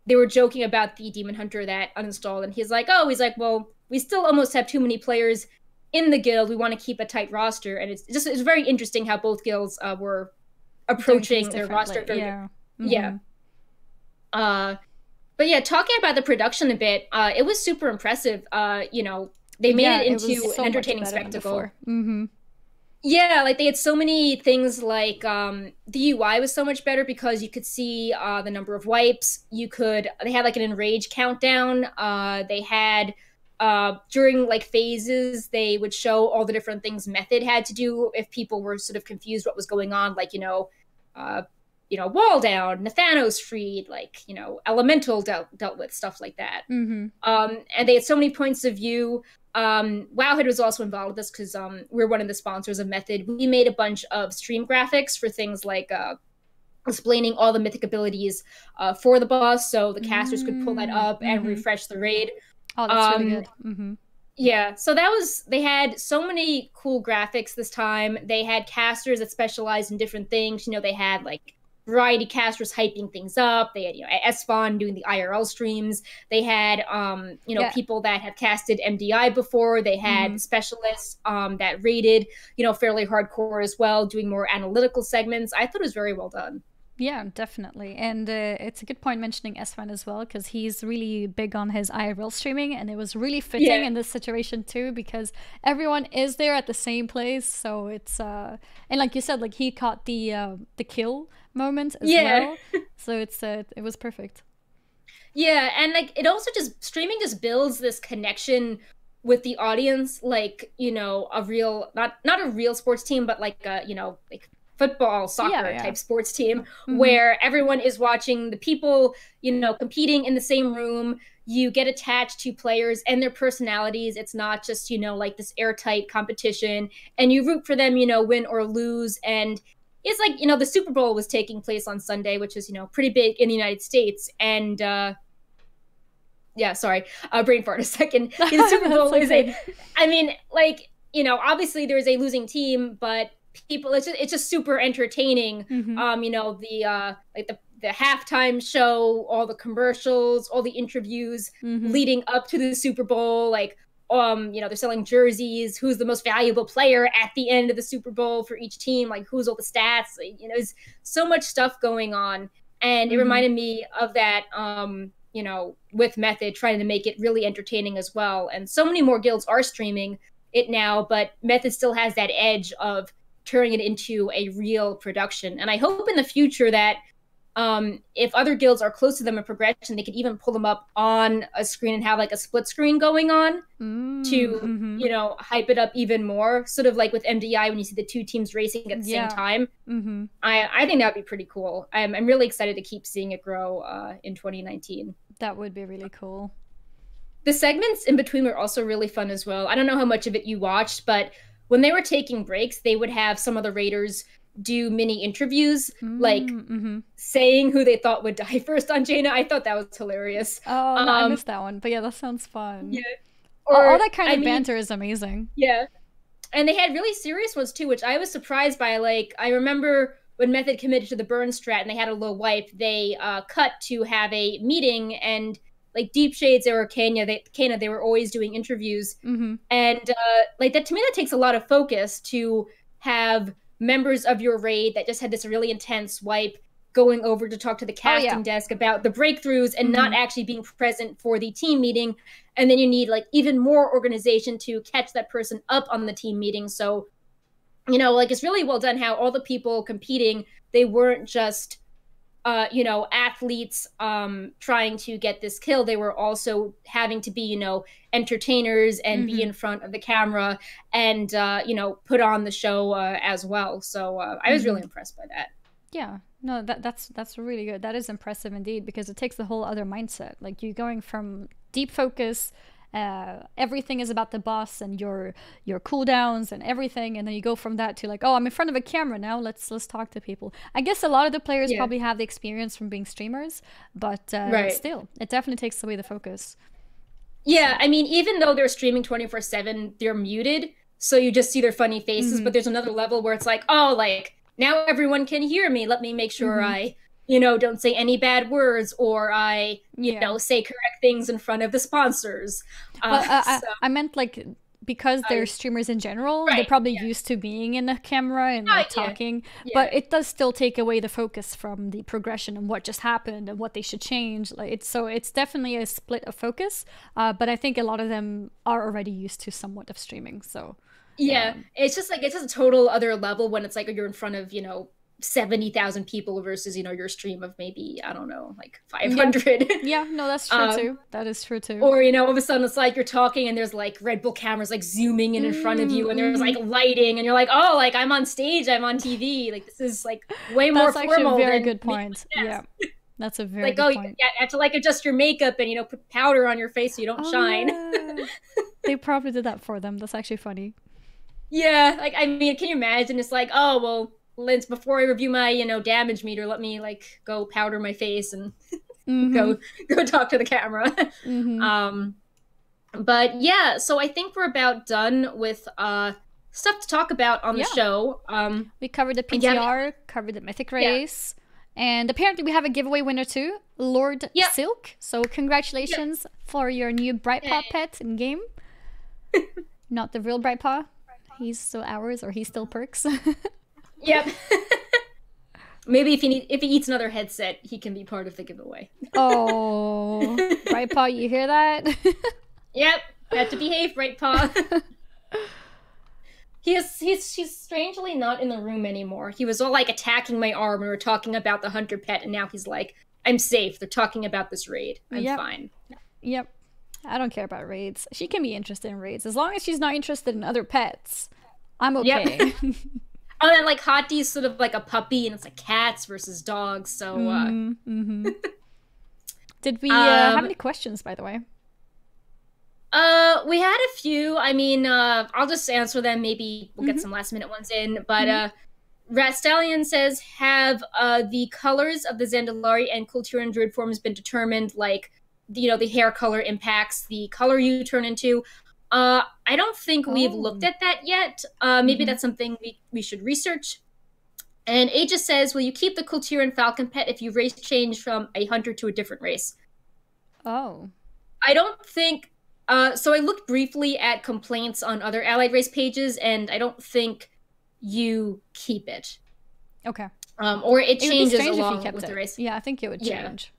they were joking about the Demon Hunter that uninstalled, and he's like, well, we still almost have too many players in the guild. We want to keep a tight roster, and it's very interesting how both guilds were approaching their roster. But yeah, talking about the production a bit, it was super impressive. You know, they made it into an entertaining spectacle. Yeah, like they had so many things, like the UI was so much better because you could see the number of wipes. They had like an enrage countdown. They had during like phases, they would show all the different things Method had to do if people were sort of confused what was going on, like, you know, wall down, Nathanos freed, like, you know, elemental dealt with, stuff like that. And they had so many points of view. Wowhead was also involved with this because we're one of the sponsors of Method. We made a bunch of stream graphics for things like explaining all the mythic abilities for the boss, so the casters could pull that up and refresh the raid. Oh, that's really good. Yeah, so they had so many cool graphics this time. They had casters that specialized in different things. You know, they had like variety casters hyping things up. They had, you know, Esfon doing the IRL streams. They had, you know, people that have casted MDI before. They had specialists that rated, you know, fairly hardcore as well, doing more analytical segments. I thought it was very well done. Yeah, definitely. And it's a good point mentioning Esfan as well, because he's really big on his IRL streaming, and it was really fitting in this situation too, because everyone is there at the same place. So it's and like you said, like he caught the kill moment as well. So it was perfect. Yeah, and like it also just streaming just builds this connection with the audience, like, you know, a real not a real sports team, but like a, you know, like football, soccer type sports team where everyone is watching the people, you know, competing in the same room. You get attached to players and their personalities. It's not just, you know, like this airtight competition, and you root for them, you know, win or lose. And it's like, you know, the Super Bowl was taking place on Sunday, which is, you know, pretty big in the United States. And yeah, sorry, brain fart a second. The Super Bowl is I mean, like, you know, obviously there's a losing team, but people, it's just super entertaining. You know, the like the halftime show, all the commercials, all the interviews leading up to the Super Bowl, like you know, they're selling jerseys, who's the most valuable player at the end of the Super Bowl for each team, like who's all the stats, like, you know, there's so much stuff going on. And it reminded me of that you know, with Method trying to make it really entertaining as well. And so many more guilds are streaming it now, but Method still has that edge of turning it into a real production. And I hope in the future that if other guilds are close to them in progression, they could even pull them up on a screen and have like a split screen going on to, you know, hype it up even more. Sort of like with MDI when you see the two teams racing at the same time. I think that would be pretty cool. I'm really excited to keep seeing it grow in 2019. That would be really cool. The segments in between were also really fun as well. I don't know how much of it you watched, but when they were taking breaks, they would have some of the raiders do mini interviews, like saying who they thought would die first on Jaina. I thought that was hilarious. Oh, no, I missed that one. But yeah, that sounds fun. Yeah. Or, all that kind of banter is amazing. Yeah. And they had really serious ones too, which I was surprised by. Like, I remember when Method committed to the burn strat and they had a low wipe, they cut to have a meeting, and like Deep Shades or Kenya, they were always doing interviews. And like that, to me, that takes a lot of focus to have members of your raid that just had this really intense wipe going over to talk to the casting desk about the breakthroughs and not actually being present for the team meeting. And then you need like even more organization to catch that person up on the team meeting. So, you know, like it's really well done how all the people competing, they weren't just you know, athletes trying to get this kill. They were also having to be, you know, entertainers and be in front of the camera and, you know, put on the show as well. So I was really impressed by that. Yeah, no, that's really good. That is impressive indeed, because it takes the whole other mindset. Like you're going from deep focus, everything is about the boss and your cooldowns and everything, and then you go from that to like, oh, I'm in front of a camera now, let's talk to people. I guess a lot of the players probably have the experience from being streamers, but still, it definitely takes away the focus. Yeah, I mean, even though they're streaming 24/7, they're muted, so you just see their funny faces. But there's another level where it's like, oh, like now everyone can hear me, let me make sure I, you know, don't say any bad words, or I, you know, say correct things in front of the sponsors. I meant like, because they're streamers in general, they're probably used to being in a camera and like, talking, but it does still take away the focus from the progression and what just happened and what they should change. Like it's definitely a split of focus, but I think a lot of them are already used to somewhat of streaming. So yeah, it's just like, it's just a total other level when it's like you're in front of, you know, 70,000 people versus, you know, your stream of maybe, I don't know, like 500. Yeah, no, that's true too. That is true too. Or, you know, all of a sudden it's like you're talking and there's like Red Bull cameras like zooming in front of you, and there's like lighting, and you're like, oh, like I'm on stage, I'm on TV. Like this is like way more formal. That's actually a very good point. Yeah, that's a very good point. You have to like adjust your makeup and, you know, put powder on your face so you don't shine. They probably did that for them. That's actually funny. Yeah, like, I mean, can you imagine? It's like, oh, well, Linz, before I review my, you know, damage meter, let me like go powder my face and go talk to the camera. But yeah, so I think we're about done with stuff to talk about on the show. We covered the PTR, covered the Mythic Race, and apparently we have a giveaway winner too, Lord Silk. So congratulations for your new Brightpaw pet in game. Not the real Brightpaw. He's still ours, or he's still Perks. Yep. Maybe if he eats another headset, he can be part of the giveaway. Oh, Bright Paw, you hear that? Yep, had to behave, Bright Paw. He's strangely not in the room anymore. He was all like attacking my arm when we were talking about the hunter pet, and now he's like, I'm safe. They're talking about this raid. I'm fine. Yep. I don't care about raids. She can be interested in raids. As long as she's not interested in other pets, I'm okay. Yep. Oh, and like Hot D's sort of like a puppy, and it's like cats versus dogs, so... Did we have any questions, by the way? We had a few. I mean, I'll just answer them. Maybe we'll get some last minute ones in. But Rastallion says, have the colors of the Zandalari and Kulturan druid forms been determined? Like, you know, the hair color impacts the color you turn into. I don't think we've looked at that yet. Maybe that's something we should research. And Aegis says, will you keep the Kulturan Falcon pet if you race change from a hunter to a different race? Oh. I don't think... so I looked briefly at complaints on other allied race pages, and I don't think you keep it. Okay. Or it changes along with the race. Yeah, I think it would change.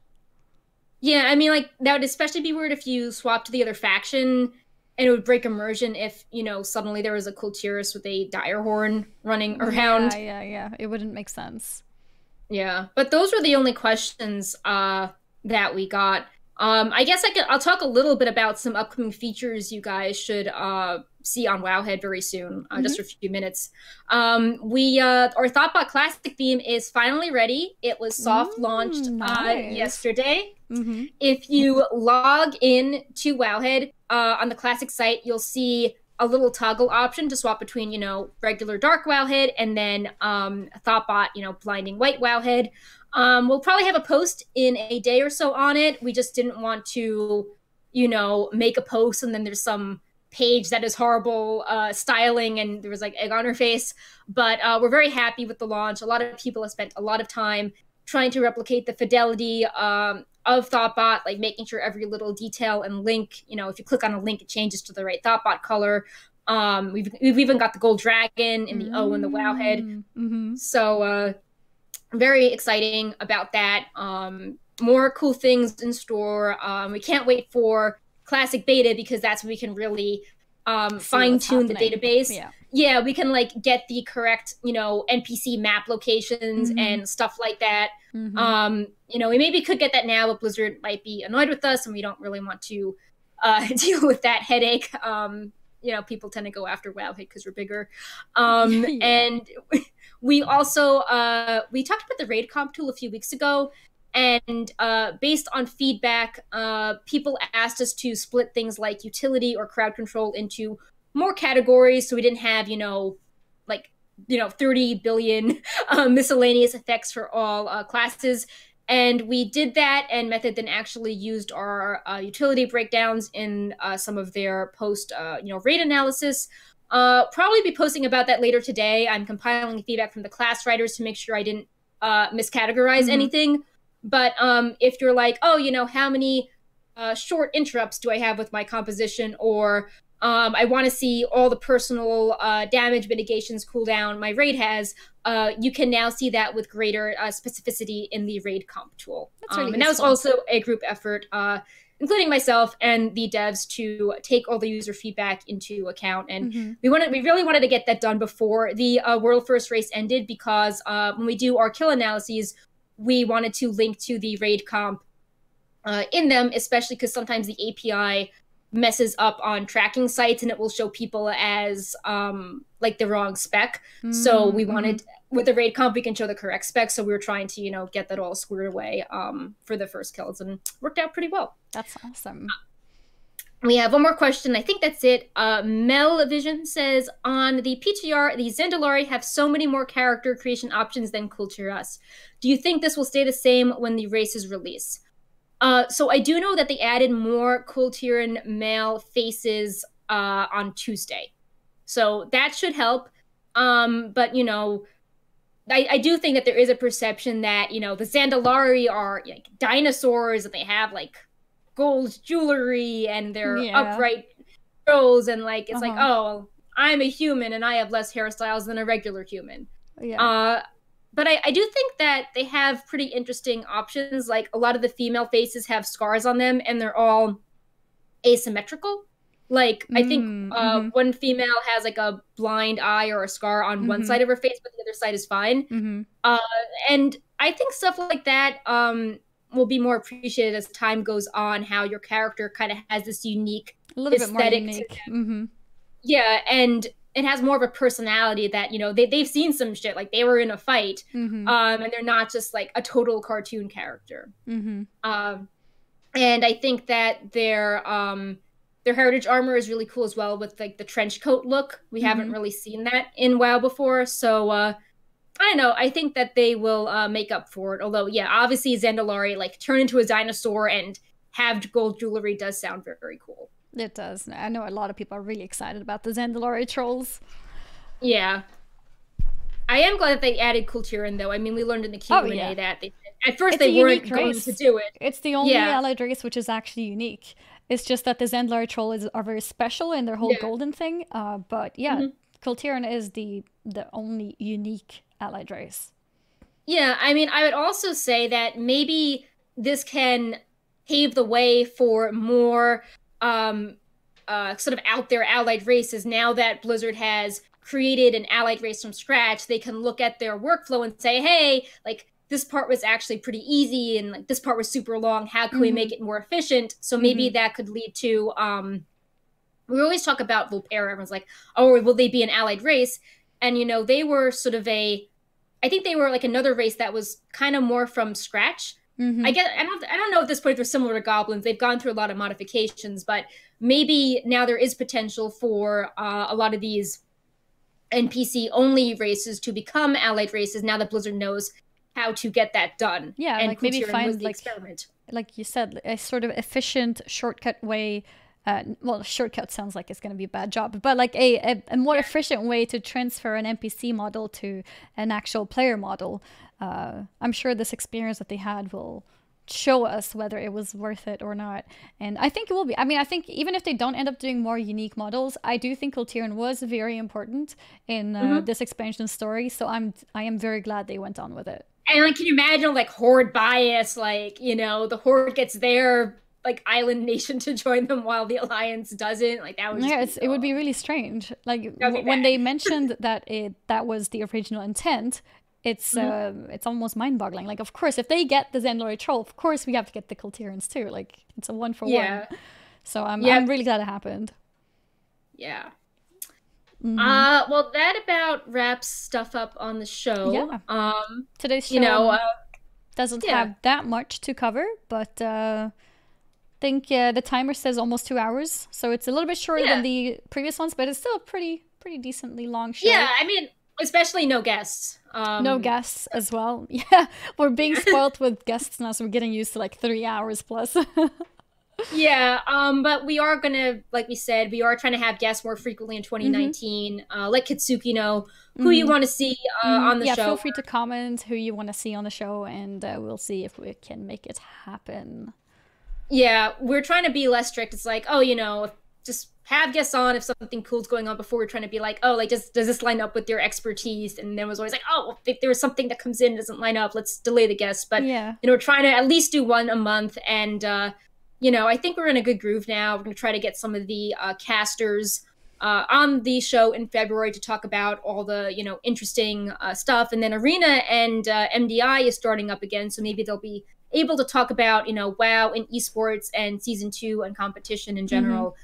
Yeah, I mean, like, that would especially be weird if you swapped to the other faction, and it would break immersion if, you know, suddenly there was a Kulturus with a dire horn running around. Yeah. It wouldn't make sense. Yeah, but those were the only questions that we got. I guess I'll talk a little bit about some upcoming features you guys should see on Wowhead very soon, just for a few minutes. Our Thoughtbot Classic theme is finally ready. It was soft launched yesterday. If you log in to Wowhead on the Classic site, you'll see a little toggle option to swap between, you know, regular dark Wowhead and then Thoughtbot, you know, blinding white Wowhead. We'll probably have a post in a day or so on it. We just didn't want to, you know, make a post and then there's some page that is horrible styling and there was like egg on her face. But we're very happy with the launch. A lot of people have spent a lot of time trying to replicate the fidelity of Thoughtbot, like making sure every little detail and link, you know, if you click on a link, it changes to the right Thoughtbot color. We've even got the gold dragon in the O and the Wowhead. So very exciting about that. More cool things in store. We can't wait for Classic Beta because that's when we can really fine-tune the database. Yeah, we can like get the correct, you know, NPC map locations and stuff like that. You know, we maybe could get that now, but Blizzard might be annoyed with us and we don't really want to deal with that headache. You know, people tend to go after Wowhead because we're bigger. And we also, we talked about the raid comp tool a few weeks ago, and based on feedback, people asked us to split things like utility or crowd control into more categories so we didn't have, you know, like, you know, 30 billion miscellaneous effects for all classes. And we did that, and Method then actually used our utility breakdowns in some of their post, you know, raid analysis. Probably be posting about that later today. I'm compiling feedback from the class writers to make sure I didn't miscategorize anything. But if you're like, oh, you know, how many short interrupts do I have with my composition, or I want to see all the personal damage mitigations cooldown my raid has, you can now see that with greater specificity in the raid comp tool. And that was also a group effort, including myself and the devs, to take all the user feedback into account. And we really wanted to get that done before the World First race ended, because when we do our kill analyses, we wanted to link to the raid comp in them, especially because sometimes the API messes up on tracking sites and it will show people as like the wrong spec. So we wanted, with the raid comp, we can show the correct spec. So we were trying to, you know, get that all squared away for the first kills, and worked out pretty well. That's awesome. We have one more question. I think that's it. Mel Vision says, on the PTR, the Zandalari have so many more character creation options than Kulturas. Do you think this will stay the same when the races release? So I do know that they added more Kulturan male faces on Tuesday. So that should help. But, you know, I do think that there is a perception that, you know, the Zandalari are like dinosaurs and they have like gold jewelry and they're upright rows, and like it's like, oh, I'm a human and I have less hairstyles than a regular human. but I do think that they have pretty interesting options. Like a lot of the female faces have scars on them, and they're all asymmetrical. Like I think one female has like a blind eye or a scar on one side of her face, but the other side is fine. And I think stuff like that will be more appreciated as time goes on. How your character kind of has this unique aesthetic to them. Yeah, and it has more of a personality that, you know, they've seen some shit. Like they were in a fight, and they're not just like a total cartoon character. And I think that their heritage armor is really cool as well, with like the trench coat look. We haven't really seen that in WoW before, so I don't know. I think that they will make up for it. Although, yeah, obviously Zandalari like turn into a dinosaur and have gold jewelry does sound very, very cool. It does. I know a lot of people are really excited about the Zandalari trolls. Yeah. I am glad that they added Kultiran, though. I mean, we learned in the Q&A that at first they weren't going to do it. It's the only allied race which is actually unique. It's just that the Zandalari troll are very special in their whole golden thing. But yeah, Kultiran is the only unique allied race. Yeah, I mean, I would also say that maybe this can pave the way for more sort of out there allied races. Now that Blizzard has created an allied race from scratch, they can look at their workflow and say, hey, like this part was actually pretty easy and like this part was super long. How can we make it more efficient? So maybe that could lead to we always talk about Volpera. Everyone's like, oh, will they be an allied race? And you know, they were sort of I think they were like another race that was kind of more from scratch. I don't know at this point they're similar to goblins. They've gone through a lot of modifications, but maybe now there is potential for a lot of these NPC only races to become allied races now that Blizzard knows how to get that done. Yeah, and like maybe find like experiment. Like you said, a sort of efficient shortcut way. Well, shortcut sounds like it's going to be a bad job, but like a more efficient way to transfer an NPC model to an actual player model. I'm sure this experience that they had will show us whether it was worth it or not. And I think it will be. I mean, I think even if they don't end up doing more unique models, I do think Kultiran was very important in this expansion story. So I am very glad they went on with it. And like, can you imagine like Horde bias? Like, you know, the Horde gets their like island nation to join them while the Alliance doesn't. Like that was it would be really strange. Like when they mentioned that that was the original intent, it's almost mind-boggling. Like, of course, if they get the Zandalari troll, of course we have to get the Kultirans too. Like, it's a 1-for-1. So I'm really glad it happened. Yeah. Well, that about wraps stuff up on the show. Yeah. Today's show doesn't have that much to cover, but I think the timer says almost 2 hours, so it's a little bit shorter than the previous ones, but it's still a pretty decently long show. Yeah, I mean, especially no guests. No guests as well. Yeah, we're being spoiled with guests now, so we're getting used to like 3 hours plus. Yeah, but we are gonna, like we said, we are trying to have guests more frequently in 2019. Let Kitsuki know who you want to see on the show. Yeah, feel free to comment who you want to see on the show, and we'll see if we can make it happen. Yeah, we're trying to be less strict. It's like, oh, you know, just have guests on if something cool's going on before. We're trying to be like, oh, like, does this line up with your expertise? And then it was always like, oh, if there was something that comes in and doesn't line up, let's delay the guests. But, you know, we're trying to at least do one a month. And, you know, I think we're in a good groove now. We're going to try to get some of the casters on the show in February to talk about all the, you know, interesting stuff. And then Arena and MDI is starting up again. So maybe they'll be able to talk about, you know, WoW and esports and Season 2 and competition in general,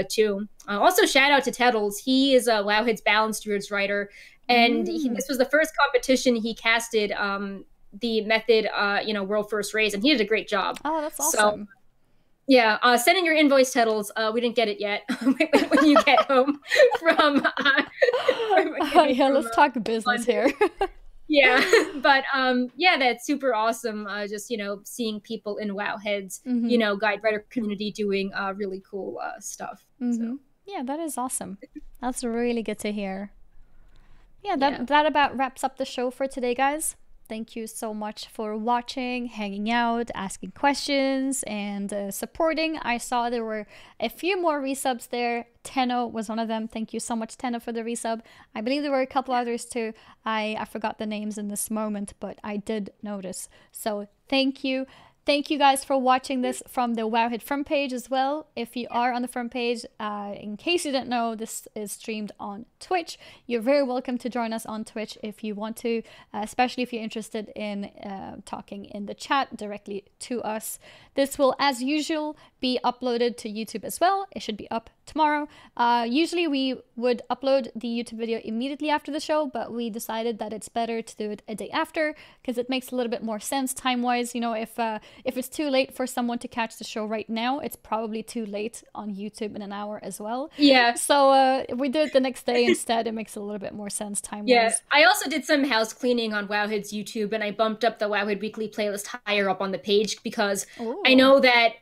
too. Also, shout out to Teddles. He is Wowhead's Balanced Druids writer. And this was the first competition he casted the Method, you know, World First Race. And he did a great job. Oh, that's awesome. So, yeah, send in your invoice, Teddles. We didn't get it yet. When you get home from... let's talk business here. Yeah, but yeah, that's super awesome. Just, you know, seeing people in Wowhead's, you know, guide writer community doing really cool stuff. So. Yeah, that is awesome. That's really good to hear. Yeah, that about wraps up the show for today, guys. thank you so much for watching, hanging out, asking questions, and supporting. I saw there were a few more resubs there. Tenno was one of them. Thank you so much, Tenno, for the resub. I believe there were a couple others too. I forgot the names in this moment, but I did notice. So thank you. Thank you guys for watching this from the Wowhead front page as well. If you are on the front page, in case you didn't know, this is streamed on Twitch. You're very welcome to join us on Twitch if you want to, especially if you're interested in talking in the chat directly to us. This will, as usual, be uploaded to YouTube as well. It should be up tomorrow. Usually we would upload the YouTube video immediately after the show, but we decided that it's better to do it a day after because it makes a little bit more sense time-wise. You know, if it's too late for someone to catch the show right now, it's probably too late on YouTube in an hour as well. Yeah. So if we do it the next day instead, it makes a little bit more sense time-wise. Yeah. I also did some house cleaning on Wowhead's YouTube, and I bumped up the Wowhead Weekly playlist higher up on the page because I know that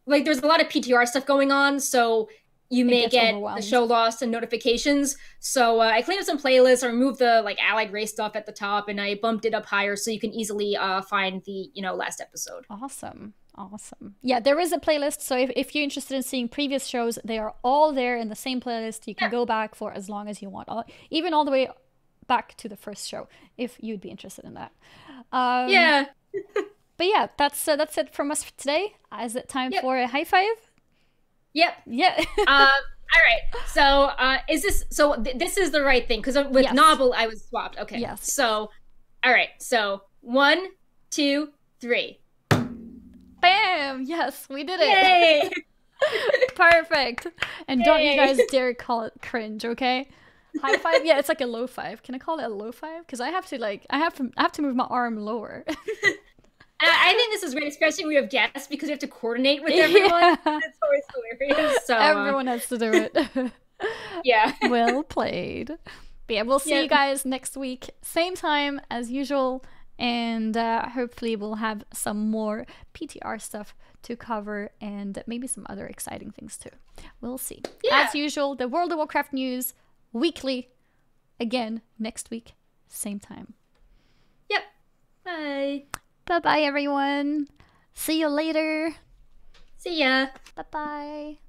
like there's a lot of PTR stuff going on, so you may get the show lost and notifications. So I cleaned up some playlists, I removed the like allied race stuff at the top, and I bumped it up higher so you can easily find the last episode. Awesome. Yeah, there is a playlist, so if you're interested in seeing previous shows, they are all there in the same playlist. You can go back for as long as you want, even all the way back to the first show if you'd be interested in that. Yeah. But yeah, that's it from us for today. Is it time for a high five? Yep. Yeah. All right. So this is the right thing because with Novel I was swapped. Okay. Yes. So, all right. So 1, 2, 3. Bam! Yes, we did it. Yay! Perfect. And don't you guys dare call it cringe, okay? High five? Yeah, it's like a low five. Can I call it a low five? Because I have to move my arm lower. I think this is great, especially when we have guests because we have to coordinate with everyone. It's always hilarious. So everyone has to do it. Yeah. Well played. But yeah, we'll see you guys next week, same time as usual, and hopefully we'll have some more PTR stuff to cover and maybe some other exciting things too. We'll see. Yeah. As usual, the World of Warcraft news weekly again next week, same time. Yep. Bye. Bye-bye, everyone. See you later. See ya. Bye-bye.